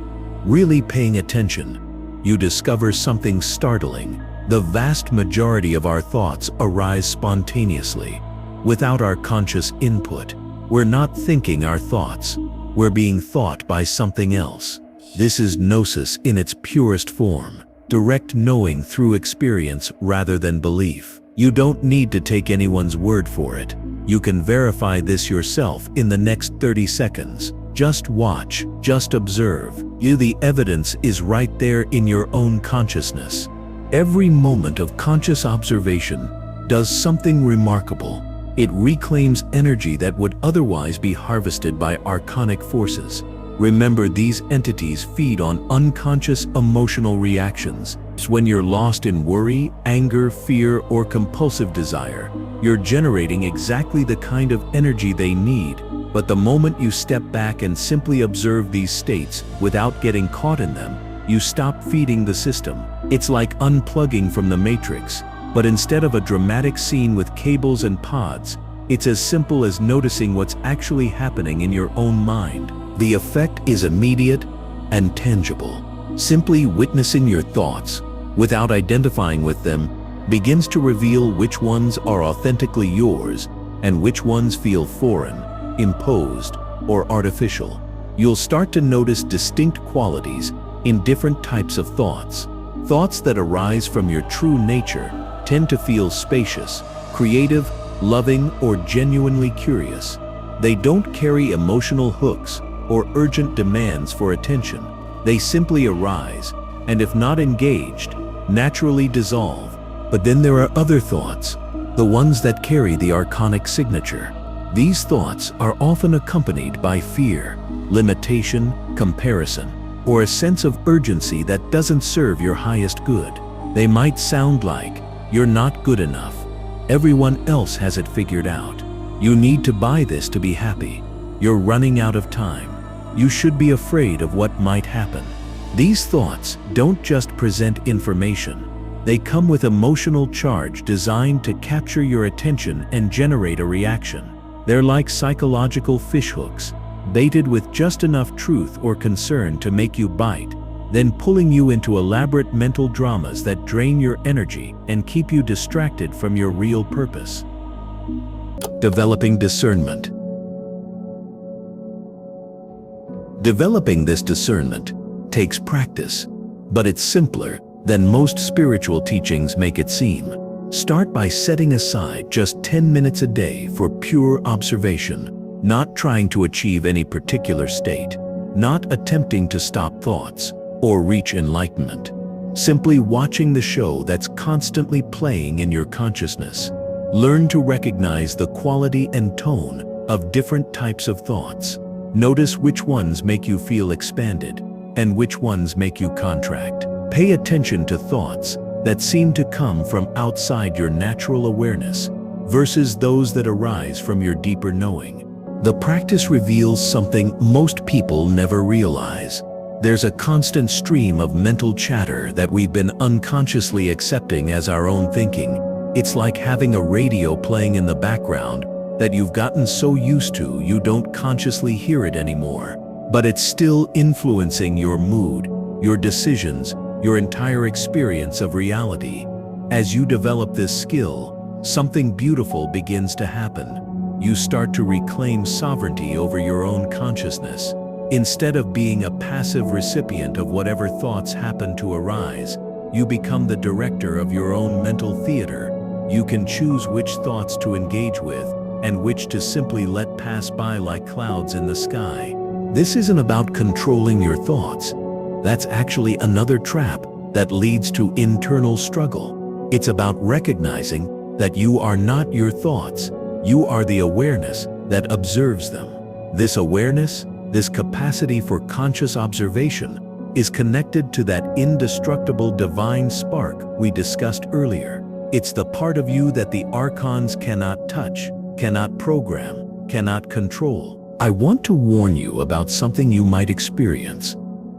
really paying attention, you discover something startling. The vast majority of our thoughts arise spontaneously, without our conscious input. We're not thinking our thoughts. We're being thought by something else. This is gnosis in its purest form, direct knowing through experience rather than belief. You don't need to take anyone's word for it. You can verify this yourself in the next 30 seconds. Just watch, just observe. The evidence is right there in your own consciousness. Every moment of conscious observation does something remarkable. It reclaims energy that would otherwise be harvested by archonic forces. Remember, these entities feed on unconscious emotional reactions. When you're lost in worry, anger, fear, or compulsive desire, you're generating exactly the kind of energy they need. But the moment you step back and simply observe these states without getting caught in them, you stop feeding the system. It's like unplugging from the matrix, but instead of a dramatic scene with cables and pods, it's as simple as noticing what's actually happening in your own mind. The effect is immediate and tangible. Simply witnessing your thoughts, without identifying with them, begins to reveal which ones are authentically yours and which ones feel foreign, imposed, or artificial. You'll start to notice distinct qualities in different types of thoughts. Thoughts that arise from your true nature tend to feel spacious, creative, loving, or genuinely curious. They don't carry emotional hooks or urgent demands for attention. They simply arise, and if not engaged, naturally dissolve. But then there are other thoughts, the ones that carry the archonic signature. These thoughts are often accompanied by fear, limitation, comparison, or a sense of urgency that doesn't serve your highest good. They might sound like, you're not good enough. Everyone else has it figured out. You need to buy this to be happy. You're running out of time. You should be afraid of what might happen. These thoughts don't just present information. They come with emotional charge designed to capture your attention and generate a reaction. They're like psychological fishhooks, baited with just enough truth or concern to make you bite, then pulling you into elaborate mental dramas that drain your energy and keep you distracted from your real purpose. Developing discernment. Developing this discernment takes practice, but it's simpler than most spiritual teachings make it seem. Start by setting aside just 10 minutes a day for pure observation, not trying to achieve any particular state, not attempting to stop thoughts or reach enlightenment. Simply watching the show that's constantly playing in your consciousness. Learn to recognize the quality and tone of different types of thoughts. Notice which ones make you feel expanded and which ones make you contract. Pay attention to thoughts that seem to come from outside your natural awareness versus those that arise from your deeper knowing. The practice reveals something most people never realize. There's a constant stream of mental chatter that we've been unconsciously accepting as our own thinking. It's like having a radio playing in the background that you've gotten so used to you don't consciously hear it anymore. But it's still influencing your mood, your decisions, your entire experience of reality. As you develop this skill, something beautiful begins to happen. you start to reclaim sovereignty over your own consciousness. Instead of being a passive recipient of whatever thoughts happen to arise, you become the director of your own mental theater. You can choose which thoughts to engage with and which to simply let pass by like clouds in the sky. This isn't about controlling your thoughts. That's actually another trap that leads to internal struggle. It's about recognizing that you are not your thoughts. You are the awareness that observes them. This awareness, this capacity for conscious observation, is connected to that indestructible divine spark we discussed earlier. It's the part of you that the Archons cannot touch, cannot program, cannot control. I want to warn you about something you might experience.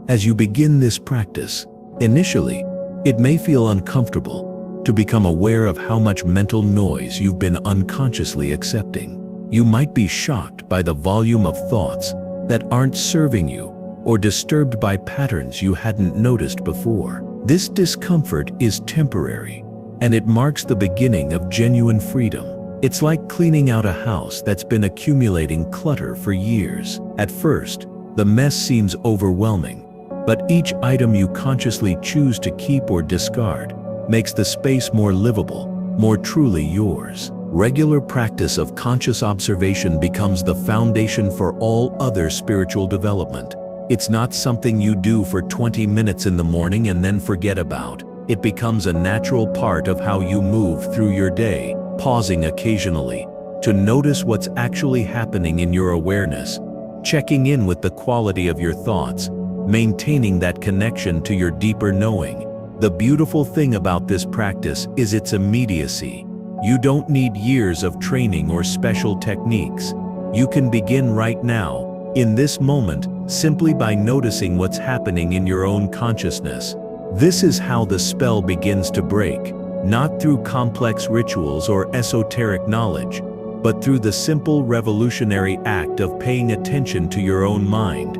As you begin this practice, initially, it may feel uncomfortable to become aware of how much mental noise you've been unconsciously accepting. You might be shocked by the volume of thoughts that aren't serving you, or disturbed by patterns you hadn't noticed before. This discomfort is temporary, and it marks the beginning of genuine freedom. It's like cleaning out a house that's been accumulating clutter for years. At first, the mess seems overwhelming, but each item you consciously choose to keep or discard makes the space more livable, more truly yours. Regular practice of conscious observation becomes the foundation for all other spiritual development. It's not something you do for 20 minutes in the morning and then forget about. It becomes a natural part of how you move through your day, pausing occasionally to notice what's actually happening in your awareness, checking in with the quality of your thoughts, maintaining that connection to your deeper knowing. The beautiful thing about this practice is its immediacy. You don't need years of training or special techniques. You can begin right now, in this moment, simply by noticing what's happening in your own consciousness. This is how the spell begins to break, not through complex rituals or esoteric knowledge, but through the simple revolutionary act of paying attention to your own mind.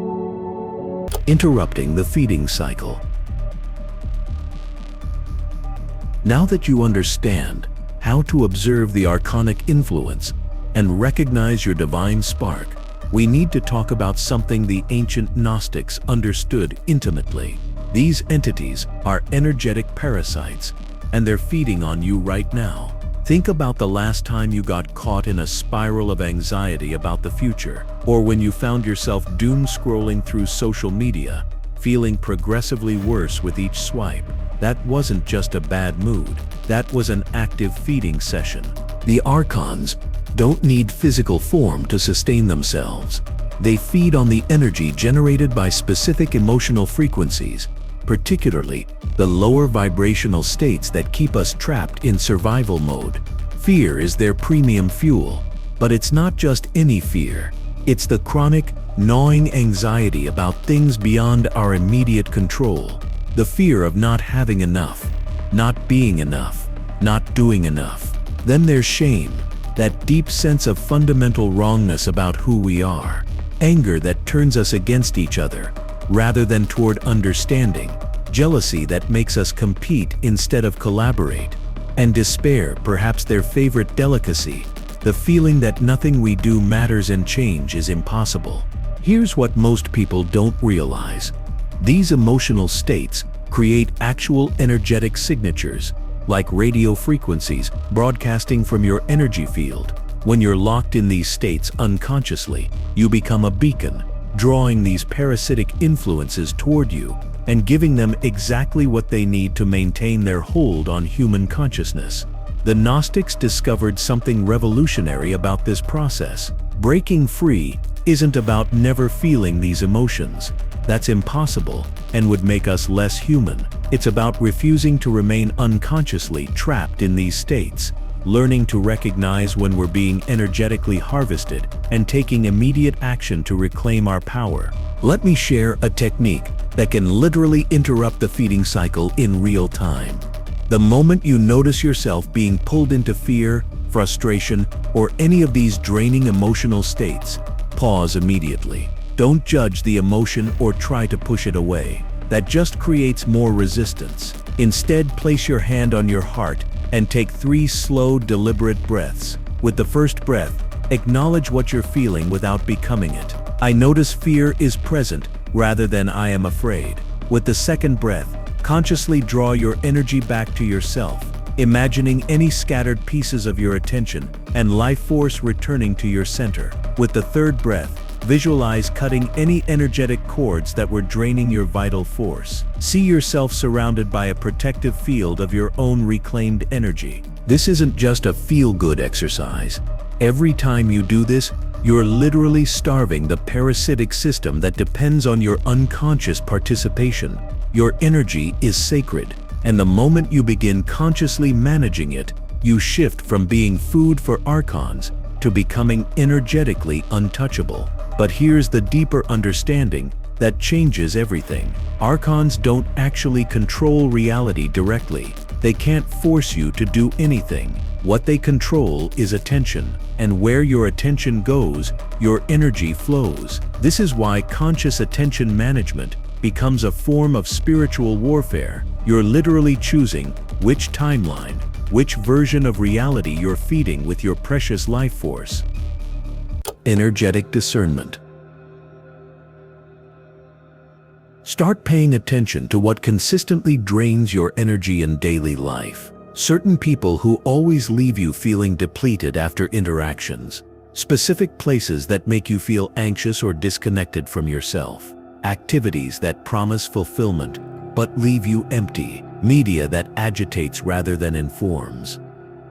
Interrupting the feeding cycle. Now that you understand how to observe the archonic influence and recognize your divine spark, we need to talk about something the ancient Gnostics understood intimately. These entities are energetic parasites, and they're feeding on you right now. Think about the last time you got caught in a spiral of anxiety about the future, or when you found yourself doom scrolling through social media, feeling progressively worse with each swipe. That wasn't just a bad mood, that was an active feeding session. The Archons don't need physical form to sustain themselves. They feed on the energy generated by specific emotional frequencies, particularly the lower vibrational states that keep us trapped in survival mode. Fear is their premium fuel, but it's not just any fear. It's the chronic, gnawing anxiety about things beyond our immediate control. The fear of not having enough, not being enough, not doing enough. Then there's shame, that deep sense of fundamental wrongness about who we are. Anger that turns us against each other, rather than toward understanding. Jealousy that makes us compete instead of collaborate. And despair, perhaps their favorite delicacy, the feeling that nothing we do matters and change is impossible. Here's what most people don't realize. These emotional states create actual energetic signatures, like radio frequencies broadcasting from your energy field. When you're locked in these states unconsciously, you become a beacon, drawing these parasitic influences toward you and giving them exactly what they need to maintain their hold on human consciousness. The Gnostics discovered something revolutionary about this process. Breaking free isn't about never feeling these emotions. That's impossible and would make us less human. It's about refusing to remain unconsciously trapped in these states, learning to recognize when we're being energetically harvested, and taking immediate action to reclaim our power. Let me share a technique that can literally interrupt the feeding cycle in real time. The moment you notice yourself being pulled into fear, frustration, or any of these draining emotional states, pause immediately. Don't judge the emotion or try to push it away. That just creates more resistance. Instead, place your hand on your heart and take 3 slow, deliberate breaths. With the first breath, Acknowledge what you're feeling without becoming it. I notice fear is present rather than I am afraid. With the second breath, consciously draw your energy back to yourself, imagining any scattered pieces of your attention and life force returning to your center. With the third breath, visualize cutting any energetic cords that were draining your vital force. See yourself surrounded by a protective field of your own reclaimed energy. This isn't just a feel-good exercise. Every time you do this, you're literally starving the parasitic system that depends on your unconscious participation. Your energy is sacred, and the moment you begin consciously managing it, you shift from being food for Archons to becoming energetically untouchable. But here's the deeper understanding that changes everything. Archons don't actually control reality directly. They can't force you to do anything. What they control is attention, and where your attention goes, your energy flows. This is why conscious attention management becomes a form of spiritual warfare. You're literally choosing which timeline, which version of reality you're feeding with your precious life force. Energetic discernment. Start paying attention to what consistently drains your energy in daily life. Certain people who always leave you feeling depleted after interactions. Specific places that make you feel anxious or disconnected from yourself. Activities that promise fulfillment but leave you empty. Media that agitates rather than informs.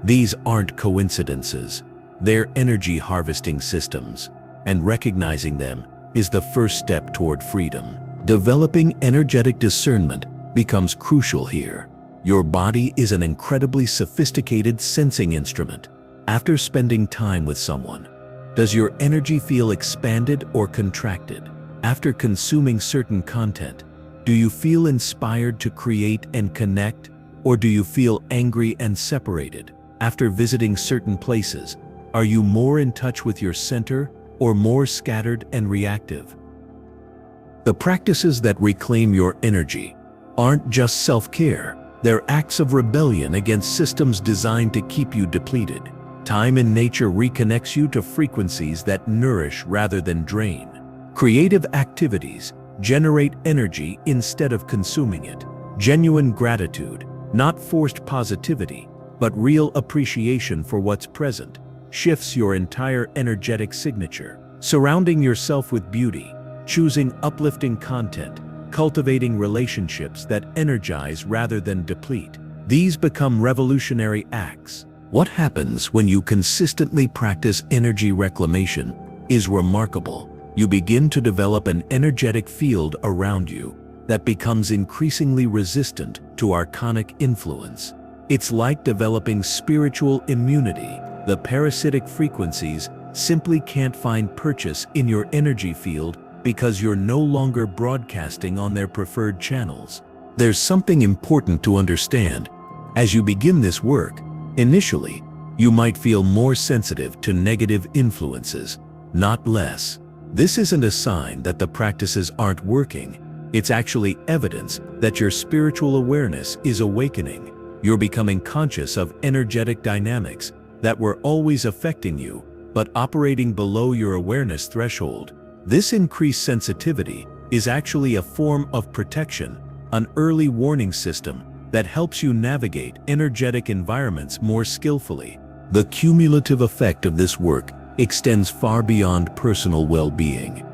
These aren't coincidences. They're energy harvesting systems, and recognizing them is the first step toward freedom. Developing energetic discernment becomes crucial here. Your body is an incredibly sophisticated sensing instrument. After spending time with someone, does your energy feel expanded or contracted? After consuming certain content, do you feel inspired to create and connect, or do you feel angry and separated? After visiting certain places, are you more in touch with your center or more scattered and reactive? The practices that reclaim your energy aren't just self-care. They're acts of rebellion against systems designed to keep you depleted. Time in nature reconnects you to frequencies that nourish rather than drain. Creative activities generate energy instead of consuming it. Genuine gratitude, not forced positivity, but real appreciation for what's present, shifts your entire energetic signature. Surrounding yourself with beauty, choosing uplifting content, cultivating relationships that energize rather than deplete. These become revolutionary acts. What happens when you consistently practice energy reclamation is remarkable. You begin to develop an energetic field around you that becomes increasingly resistant to archonic influence. It's like developing spiritual immunity. The parasitic frequencies simply can't find purchase in your energy field because you're no longer broadcasting on their preferred channels. There's something important to understand. As you begin this work, initially, you might feel more sensitive to negative influences, not less. This isn't a sign that the practices aren't working. It's actually evidence that your spiritual awareness is awakening. You're becoming conscious of energetic dynamics that were always affecting you, but operating below your awareness threshold. This increased sensitivity is actually a form of protection, an early warning system that helps you navigate energetic environments more skillfully. The cumulative effect of this work extends far beyond personal well-being.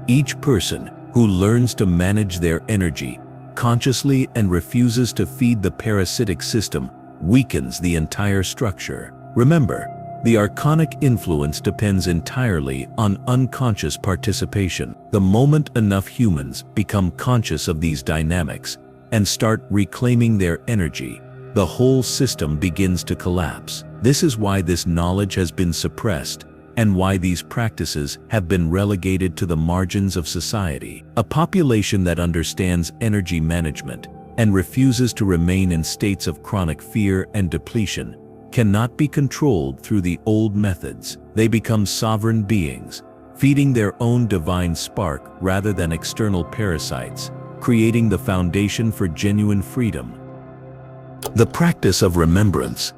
Each person who learns to manage their energy consciously and refuses to feed the parasitic system weakens the entire structure. Remember, the archonic influence depends entirely on unconscious participation. The moment enough humans become conscious of these dynamics and start reclaiming their energy, the whole system begins to collapse. This is why this knowledge has been suppressed and why these practices have been relegated to the margins of society. A population that understands energy management and refuses to remain in states of chronic fear and depletion cannot be controlled through the old methods. They become sovereign beings, feeding their own divine spark rather than external parasites, creating the foundation for genuine freedom. The practice of remembrance.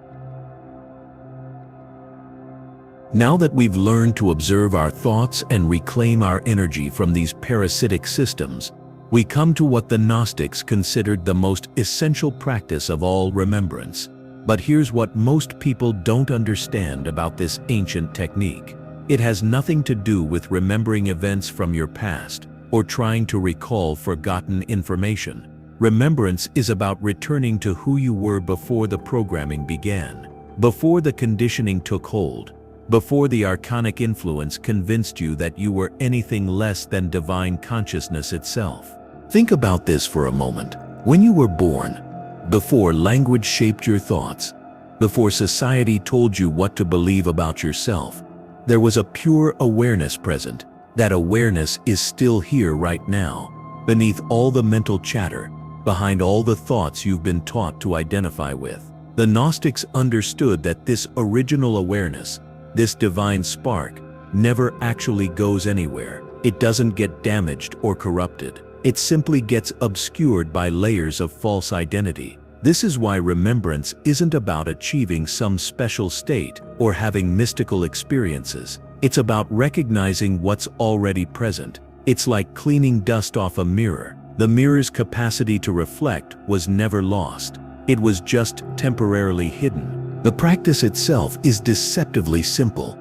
Now that we've learned to observe our thoughts and reclaim our energy from these parasitic systems, we come to what the Gnostics considered the most essential practice of all: remembrance. But here's what most people don't understand about this ancient technique. It has nothing to do with remembering events from your past or trying to recall forgotten information. Remembrance is about returning to who you were before the programming began, before the conditioning took hold, before the archonic influence convinced you that you were anything less than divine consciousness itself. Think about this for a moment. When you were born, before language shaped your thoughts, before society told you what to believe about yourself, there was a pure awareness present. That awareness is still here right now, beneath all the mental chatter, behind all the thoughts you've been taught to identify with. The Gnostics understood that this original awareness, this divine spark, never actually goes anywhere. It doesn't get damaged or corrupted. It simply gets obscured by layers of false identity. This is why remembrance isn't about achieving some special state or having mystical experiences. It's about recognizing what's already present. It's like cleaning dust off a mirror. The mirror's capacity to reflect was never lost. It was just temporarily hidden. The practice itself is deceptively simple,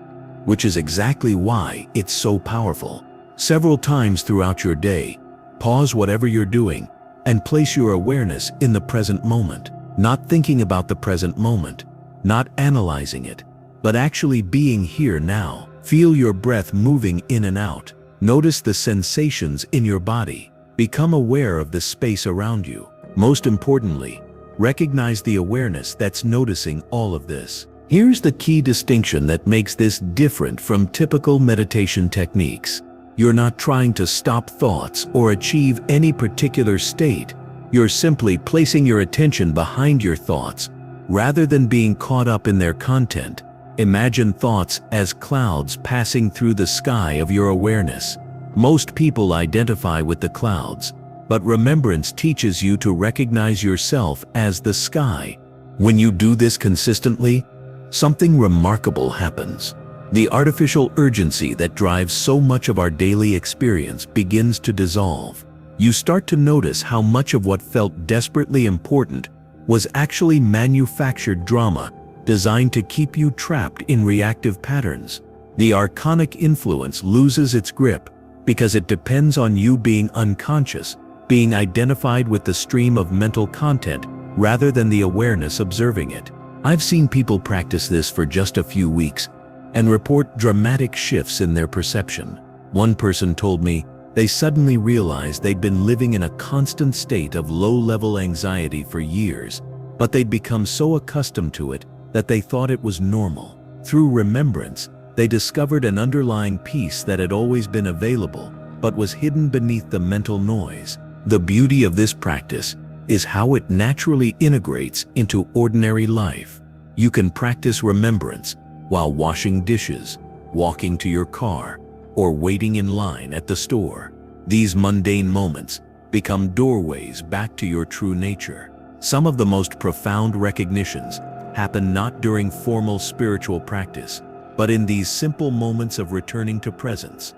which is exactly why it's so powerful. Several times throughout your day, pause whatever you're doing and place your awareness in the present moment, not thinking about the present moment, not analyzing it, but actually being here now. Feel your breath moving in and out. Notice the sensations in your body. Become aware of the space around you. Most importantly, recognize the awareness that's noticing all of this. Here's the key distinction that makes this different from typical meditation techniques. You're not trying to stop thoughts or achieve any particular state. You're simply placing your attention behind your thoughts, rather than being caught up in their content. Imagine thoughts as clouds passing through the sky of your awareness. Most people identify with the clouds, but remembrance teaches you to recognize yourself as the sky. When you do this consistently, something remarkable happens. The artificial urgency that drives so much of our daily experience begins to dissolve. You start to notice how much of what felt desperately important was actually manufactured drama designed to keep you trapped in reactive patterns. The archonic influence loses its grip because it depends on you being unconscious, being identified with the stream of mental content rather than the awareness observing it. I've seen people practice this for just a few weeks and report dramatic shifts in their perception. One person told me they suddenly realized they'd been living in a constant state of low-level anxiety for years, but they'd become so accustomed to it that they thought it was normal. Through remembrance, they discovered an underlying peace that had always been available, but was hidden beneath the mental noise. The beauty of this practice is how it naturally integrates into ordinary life. You can practice remembrance while washing dishes, walking to your car, or waiting in line at the store. These mundane moments become doorways back to your true nature. Some of the most profound recognitions happen not during formal spiritual practice, but in these simple moments of returning to presence.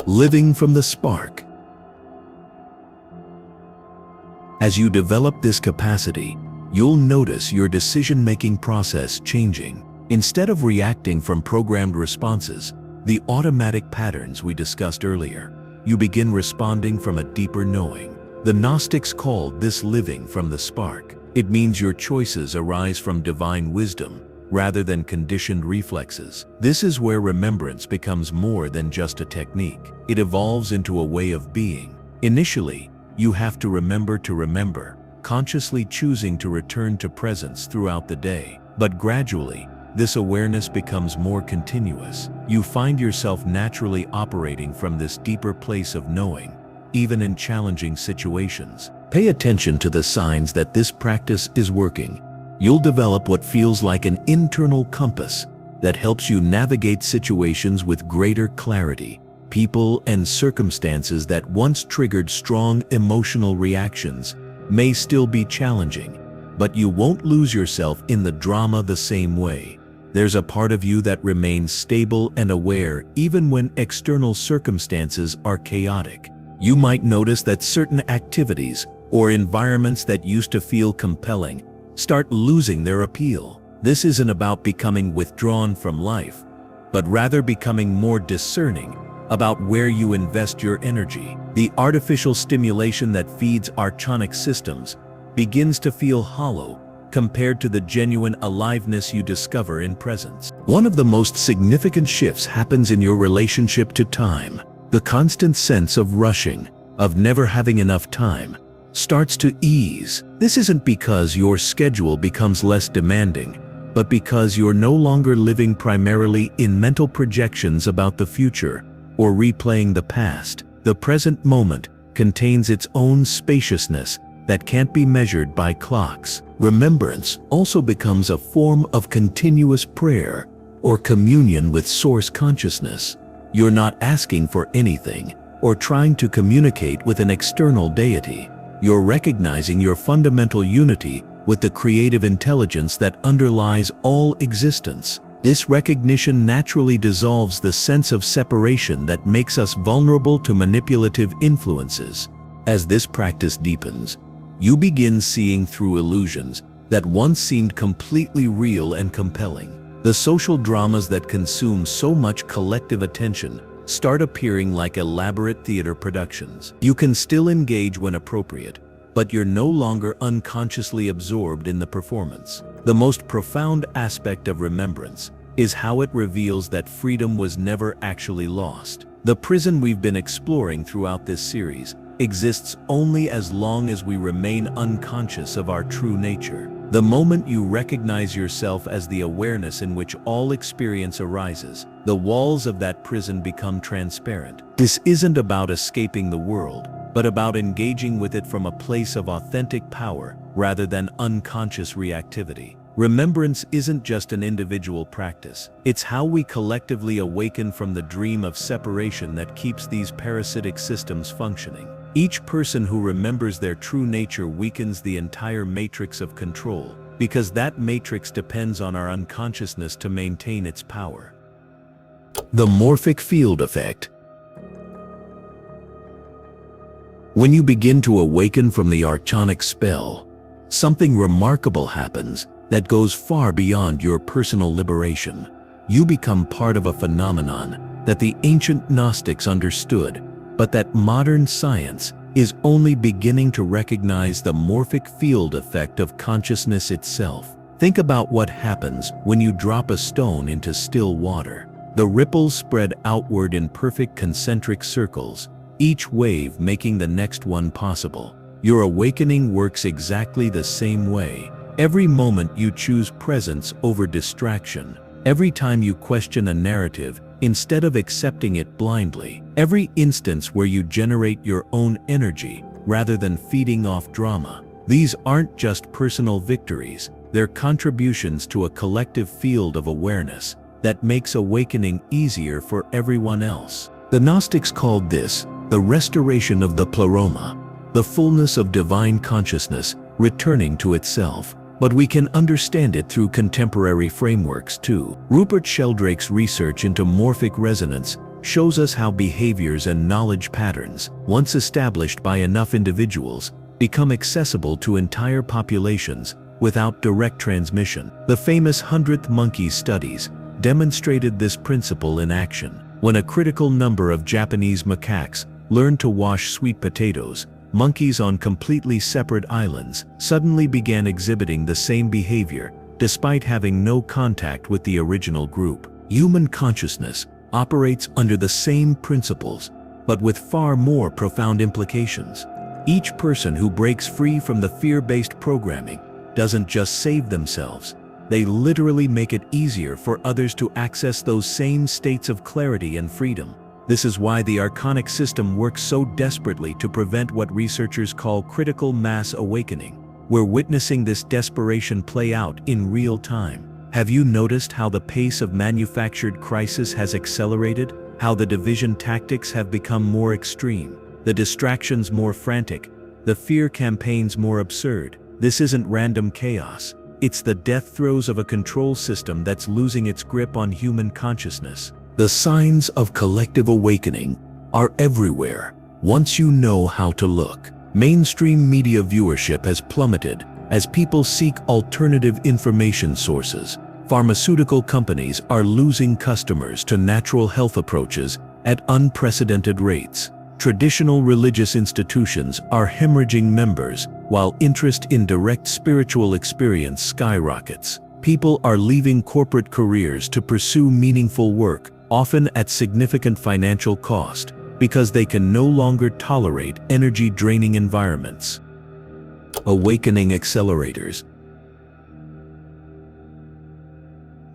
Living from the spark. As you develop this capacity, you'll notice your decision-making process changing. Instead of reacting from programmed responses, the automatic patterns we discussed earlier, you begin responding from a deeper knowing. The Gnostics called this living from the spark. It means your choices arise from divine wisdom rather than conditioned reflexes. This is where remembrance becomes more than just a technique. It evolves into a way of being. Initially, you have to remember, consciously choosing to return to presence throughout the day. But gradually, this awareness becomes more continuous. You find yourself naturally operating from this deeper place of knowing, even in challenging situations. Pay attention to the signs that this practice is working. You'll develop what feels like an internal compass that helps you navigate situations with greater clarity. People and circumstances that once triggered strong emotional reactions may still be challenging, but you won't lose yourself in the drama the same way. There's a part of you that remains stable and aware even when external circumstances are chaotic. You might notice that certain activities or environments that used to feel compelling start losing their appeal. This isn't about becoming withdrawn from life, but rather becoming more discerning about where you invest your energy. The artificial stimulation that feeds archonic systems begins to feel hollow compared to the genuine aliveness you discover in presence. One of the most significant shifts happens in your relationship to time. The constant sense of rushing, of never having enough time, starts to ease. This isn't because your schedule becomes less demanding, but because you're no longer living primarily in mental projections about the future or replaying the past. The present moment contains its own spaciousness that can't be measured by clocks. Remembrance also becomes a form of continuous prayer or communion with source consciousness. You're not asking for anything or trying to communicate with an external deity. You're recognizing your fundamental unity with the creative intelligence that underlies all existence. This recognition naturally dissolves the sense of separation that makes us vulnerable to manipulative influences. As this practice deepens, you begin seeing through illusions that once seemed completely real and compelling. The social dramas that consume so much collective attention start appearing like elaborate theater productions. You can still engage when appropriate, but you're no longer unconsciously absorbed in the performance. The most profound aspect of remembrance is how it reveals that freedom was never actually lost. The prison we've been exploring throughout this series exists only as long as we remain unconscious of our true nature. The moment you recognize yourself as the awareness in which all experience arises, the walls of that prison become transparent. This isn't about escaping the world, but about engaging with it from a place of authentic power rather than unconscious reactivity. Remembrance isn't just an individual practice. It's how we collectively awaken from the dream of separation that keeps these parasitic systems functioning. Each person who remembers their true nature weakens the entire matrix of control, because that matrix depends on our unconsciousness to maintain its power. The Morphic field effect. When you begin to awaken from the archonic spell, something remarkable happens that goes far beyond your personal liberation. You become part of a phenomenon that the ancient Gnostics understood, but that modern science is only beginning to recognize: the morphic field effect of consciousness itself. Think about what happens when you drop a stone into still water. The ripples spread outward in perfect concentric circles, each wave making the next one possible. Your awakening works exactly the same way. Every moment you choose presence over distraction, every time you question a narrative instead of accepting it blindly, every instance where you generate your own energy rather than feeding off drama. These aren't just personal victories, they're contributions to a collective field of awareness that makes awakening easier for everyone else. The Gnostics called this the restoration of the pleroma, the fullness of divine consciousness returning to itself. But we can understand it through contemporary frameworks too. Rupert Sheldrake's research into morphic resonance shows us how behaviors and knowledge patterns, once established by enough individuals, become accessible to entire populations without direct transmission. The famous 100th Monkey studies demonstrated this principle in action. When a critical number of Japanese macaques learned to wash sweet potatoes, monkeys on completely separate islands suddenly began exhibiting the same behavior despite having no contact with the original group. Human consciousness operates under the same principles, but with far more profound implications. Each person who breaks free from the fear-based programming doesn't just save themselves, they literally make it easier for others to access those same states of clarity and freedom. This is why the archonic system works so desperately to prevent what researchers call critical mass awakening. We're witnessing this desperation play out in real time. Have you noticed how the pace of manufactured crisis has accelerated? How the division tactics have become more extreme, the distractions more frantic, the fear campaigns more absurd? This isn't random chaos. It's the death throes of a control system that's losing its grip on human consciousness. The signs of collective awakening are everywhere, once you know how to look. Mainstream media viewership has plummeted as people seek alternative information sources. Pharmaceutical companies are losing customers to natural health approaches at unprecedented rates. Traditional religious institutions are hemorrhaging members, while interest in direct spiritual experience skyrockets. People are leaving corporate careers to pursue meaningful work, often at significant financial cost, because they can no longer tolerate energy-draining environments. Awakening accelerators.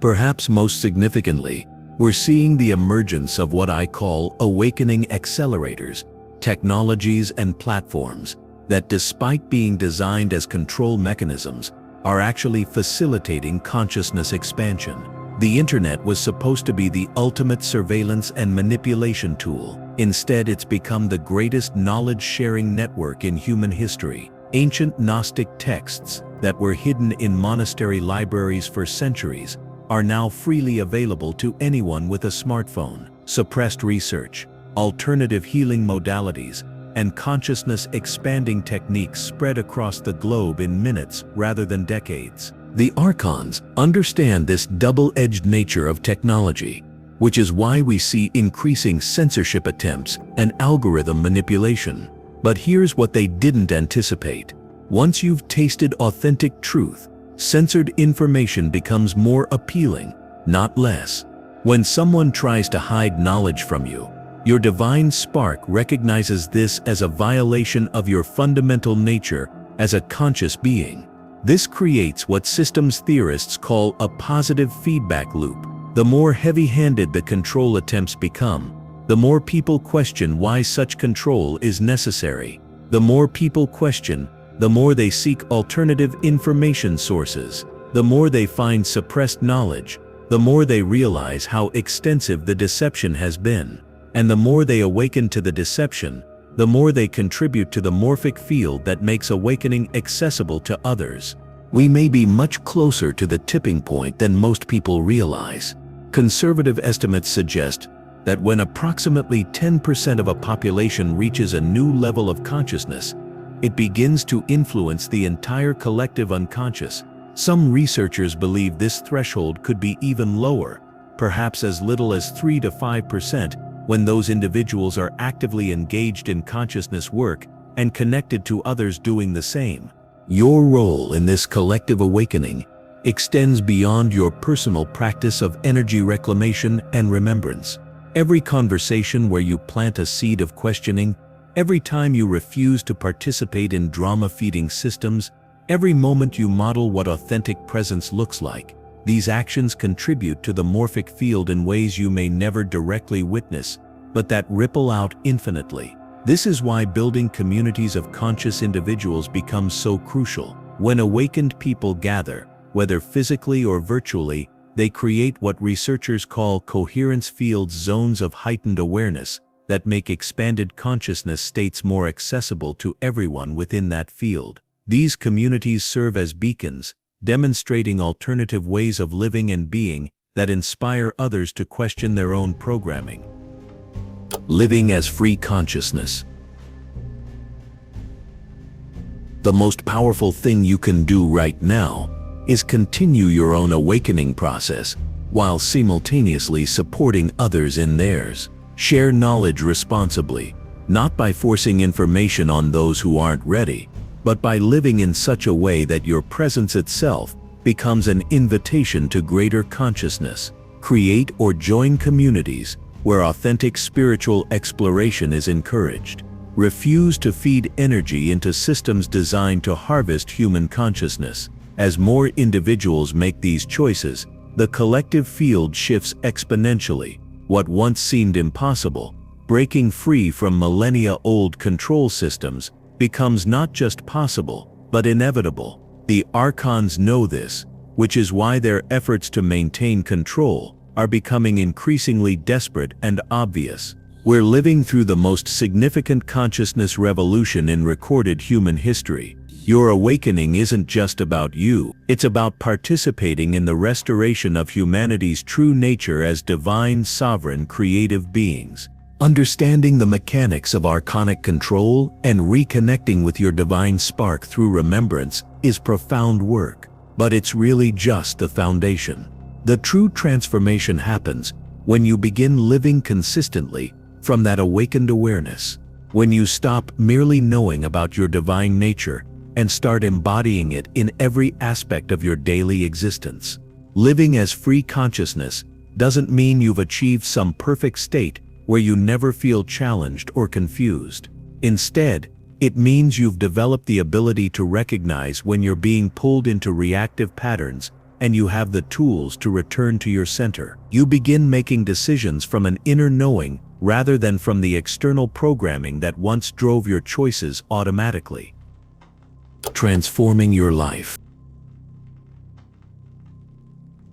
Perhaps most significantly, we're seeing the emergence of what I call awakening accelerators, technologies and platforms that, despite being designed as control mechanisms, are actually facilitating consciousness expansion. The internet was supposed to be the ultimate surveillance and manipulation tool. Instead, it's become the greatest knowledge-sharing network in human history. Ancient Gnostic texts that were hidden in monastery libraries for centuries are now freely available to anyone with a smartphone. Suppressed research, alternative healing modalities, and consciousness-expanding techniques spread across the globe in minutes rather than decades. The Archons understand this double-edged nature of technology, which is why we see increasing censorship attempts and algorithm manipulation. But here's what they didn't anticipate. Once you've tasted authentic truth, censored information becomes more appealing, not less. When someone tries to hide knowledge from you, your divine spark recognizes this as a violation of your fundamental nature as a conscious being. This creates what systems theorists call a positive feedback loop. The more heavy-handed the control attempts become, the more people question why such control is necessary. The more people question, the more they seek alternative information sources. The more they find suppressed knowledge, the more they realize how extensive the deception has been. And the more they awaken to the deception, the more they contribute to the morphic field that makes awakening accessible to others. We may be much closer to the tipping point than most people realize. Conservative estimates suggest that when approximately 10% of a population reaches a new level of consciousness, it begins to influence the entire collective unconscious. Some researchers believe this threshold could be even lower, perhaps as little as 3 to 5%, when those individuals are actively engaged in consciousness work and connected to others doing the same. Your role in this collective awakening extends beyond your personal practice of energy reclamation and remembrance. Every conversation where you plant a seed of questioning, every time you refuse to participate in drama-feeding systems, every moment you model what authentic presence looks like, these actions contribute to the morphic field in ways you may never directly witness, but that ripple out infinitely. This is why building communities of conscious individuals becomes so crucial. When awakened people gather, whether physically or virtually, they create what researchers call coherence fields, zones of heightened awareness, that make expanded consciousness states more accessible to everyone within that field. These communities serve as beacons, demonstrating alternative ways of living and being that inspire others to question their own programming. Living as free consciousness. The most powerful thing you can do right now is continue your own awakening process while simultaneously supporting others in theirs. Share knowledge responsibly, not by forcing information on those who aren't ready, but by living in such a way that your presence itself becomes an invitation to greater consciousness. Create or join communities where authentic spiritual exploration is encouraged. Refuse to feed energy into systems designed to harvest human consciousness. As more individuals make these choices, the collective field shifts exponentially. What once seemed impossible, breaking free from millennia-old control systems, becomes not just possible, but inevitable. The Archons know this, which is why their efforts to maintain control are becoming increasingly desperate and obvious. We're living through the most significant consciousness revolution in recorded human history. Your awakening isn't just about you, it's about participating in the restoration of humanity's true nature as divine, sovereign, creative beings. Understanding the mechanics of archonic control and reconnecting with your divine spark through remembrance is profound work, but it's really just the foundation. The true transformation happens when you begin living consistently from that awakened awareness, when you stop merely knowing about your divine nature and start embodying it in every aspect of your daily existence. Living as free consciousness doesn't mean you've achieved some perfect state where you never feel challenged or confused. Instead, it means you've developed the ability to recognize when you're being pulled into reactive patterns and you have the tools to return to your center. You begin making decisions from an inner knowing rather than from the external programming that once drove your choices automatically. Transforming your life.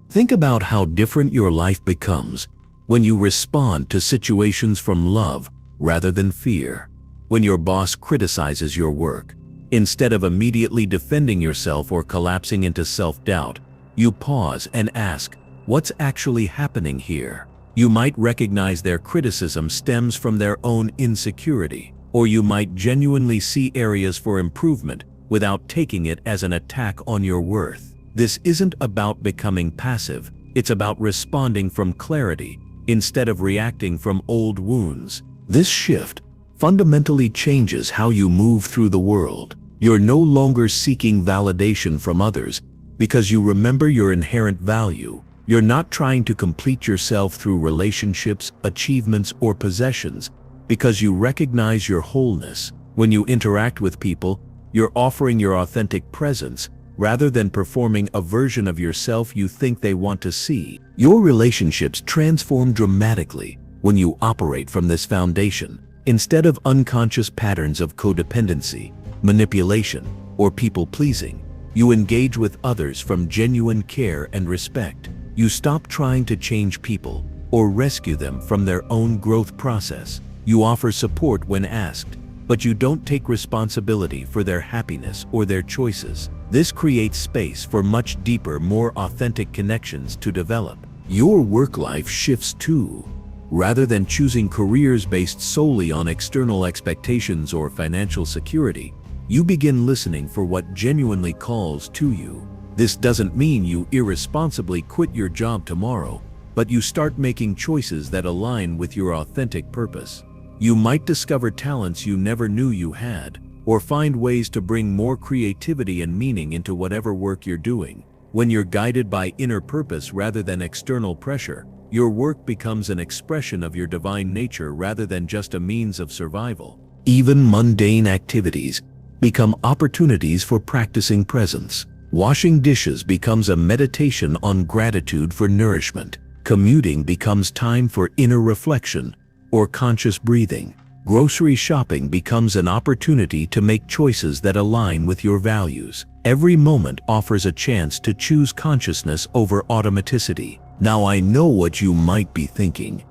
Think about how different your life becomes when you respond to situations from love rather than fear. When your boss criticizes your work, instead of immediately defending yourself or collapsing into self-doubt, you pause and ask, what's actually happening here? You might recognize their criticism stems from their own insecurity, or you might genuinely see areas for improvement without taking it as an attack on your worth. This isn't about becoming passive, it's about responding from clarity instead of reacting from old wounds. This shift fundamentally changes how you move through the world. You're no longer seeking validation from others because you remember your inherent value. You're not trying to complete yourself through relationships, achievements, or possessions because you recognize your wholeness. When you interact with people, you're offering your authentic presence rather than performing a version of yourself you think they want to see. Your relationships transform dramatically when you operate from this foundation. Instead of unconscious patterns of codependency, manipulation, or people-pleasing, you engage with others from genuine care and respect. You stop trying to change people or rescue them from their own growth process. You offer support when asked, but you don't take responsibility for their happiness or their choices. This creates space for much deeper, more authentic connections to develop. Your work life shifts too. Rather than choosing careers based solely on external expectations or financial security, you begin listening for what genuinely calls to you. This doesn't mean you irresponsibly quit your job tomorrow, but you start making choices that align with your authentic purpose. You might discover talents you never knew you had, or find ways to bring more creativity and meaning into whatever work you're doing. When you're guided by inner purpose rather than external pressure, your work becomes an expression of your divine nature rather than just a means of survival. Even mundane activities become opportunities for practicing presence. Washing dishes becomes a meditation on gratitude for nourishment. Commuting becomes time for inner reflection or conscious breathing. Grocery shopping becomes an opportunity to make choices that align with your values. Every moment offers a chance to choose consciousness over automaticity. Now I know what you might be thinking.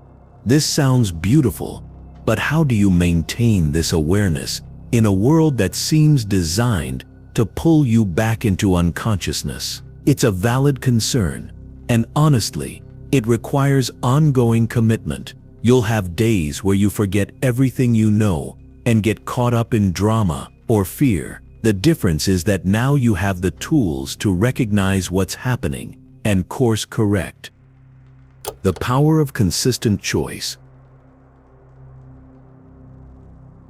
This sounds beautiful, but how do you maintain this awareness in a world that seems designed to pull you back into unconsciousness? It's a valid concern, and honestly, it requires ongoing commitment. You'll have days where you forget everything you know and get caught up in drama or fear. The difference is that now you have the tools to recognize what's happening and course correct. The power of consistent choice.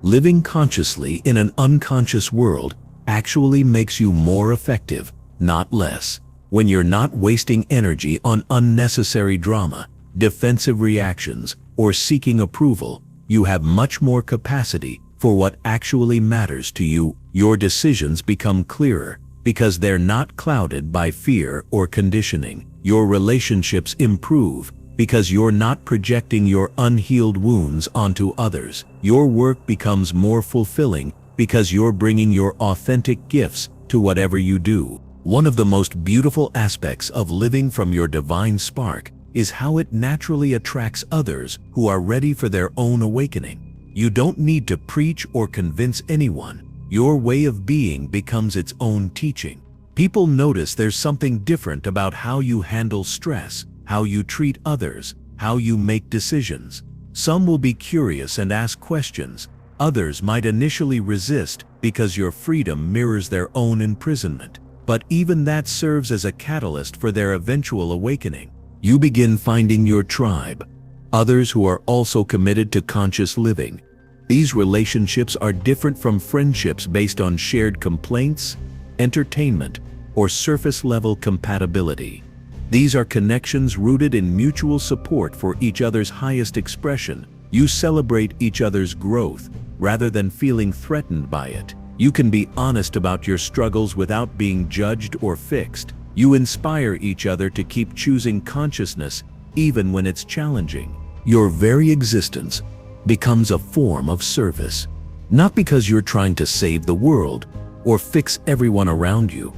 Living consciously in an unconscious world actually makes you more effective, not less. When you're not wasting energy on unnecessary drama, defensive reactions, or seeking approval, you have much more capacity for what actually matters to you. Your decisions become clearer because they're not clouded by fear or conditioning. Your relationships improve because you're not projecting your unhealed wounds onto others. Your work becomes more fulfilling because you're bringing your authentic gifts to whatever you do. One of the most beautiful aspects of living from your divine spark is how it naturally attracts others who are ready for their own awakening. You don't need to preach or convince anyone. your way of being becomes its own teaching. People notice there's something different about how you handle stress, how you treat others, how you make decisions. Some will be curious and ask questions. Others might initially resist because your freedom mirrors their own imprisonment. But even that serves as a catalyst for their eventual awakening. You begin finding your tribe, others who are also committed to conscious living. These relationships are different from friendships based on shared complaints, entertainment, or surface-level compatibility. These are connections rooted in mutual support for each other's highest expression. You celebrate each other's growth rather than feeling threatened by it. You can be honest about your struggles without being judged or fixed. You inspire each other to keep choosing consciousness even when it's challenging. Your very existence becomes a form of service. Not because you're trying to save the world or fix everyone around you,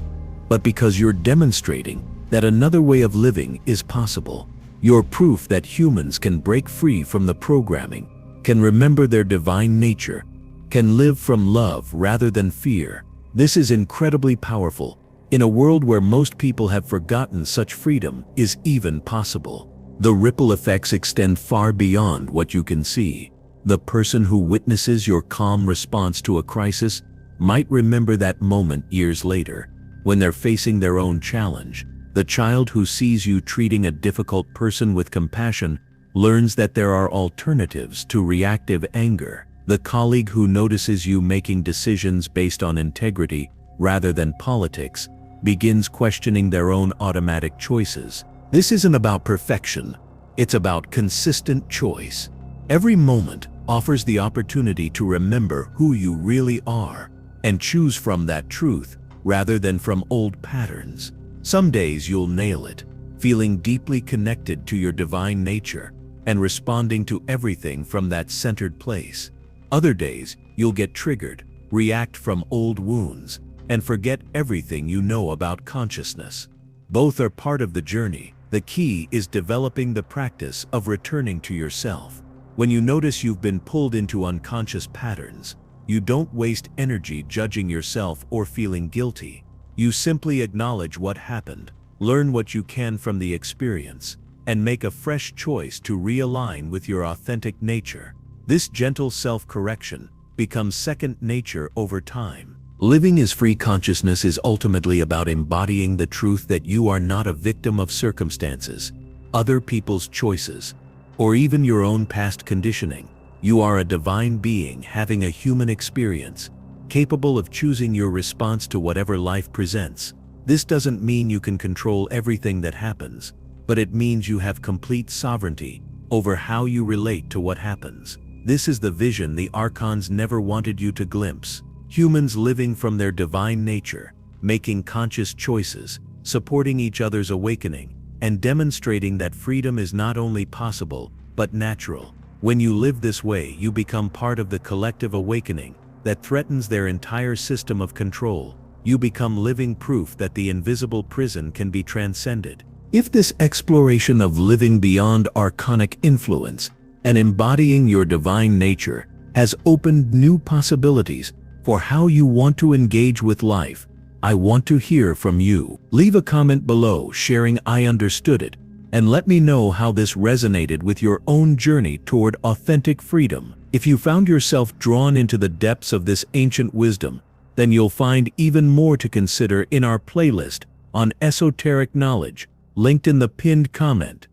but because you're demonstrating that another way of living is possible. You're proof that humans can break free from the programming, can remember their divine nature, can live from love rather than fear. This is incredibly powerful in a world where most people have forgotten such freedom is even possible. The ripple effects extend far beyond what you can see. The person who witnesses your calm response to a crisis might remember that moment years later, when they're facing their own challenge. The child who sees you treating a difficult person with compassion learns that there are alternatives to reactive anger. The colleague who notices you making decisions based on integrity rather than politics begins questioning their own automatic choices. This isn't about perfection, it's about consistent choice. Every moment offers the opportunity to remember who you really are and choose from that truth rather than from old patterns. Some days you'll nail it, feeling deeply connected to your divine nature and responding to everything from that centered place. Other days you'll get triggered, react from old wounds, and forget everything you know about consciousness. Both are part of the journey. The key is developing the practice of returning to yourself. When you notice you've been pulled into unconscious patterns, you don't waste energy judging yourself or feeling guilty. You simply acknowledge what happened, learn what you can from the experience, and make a fresh choice to realign with your authentic nature. This gentle self-correction becomes second nature over time. Living as free consciousness is ultimately about embodying the truth that you are not a victim of circumstances, other people's choices, or even your own past conditioning. You are a divine being having a human experience, capable of choosing your response to whatever life presents. This doesn't mean you can control everything that happens, but it means you have complete sovereignty over how you relate to what happens. This is the vision the Archons never wanted you to glimpse. Humans living from their divine nature, making conscious choices, supporting each other's awakening, and demonstrating that freedom is not only possible, but natural. When you live this way, you become part of the collective awakening that threatens their entire system of control. You become living proof that the invisible prison can be transcended. If this exploration of living beyond archonic influence and embodying your divine nature has opened new possibilities for how you want to engage with life, I want to hear from you. Leave a comment below sharing I understood it, and let me know how this resonated with your own journey toward authentic freedom. If you found yourself drawn into the depths of this ancient wisdom, then you'll find even more to consider in our playlist on esoteric knowledge, linked in the pinned comment.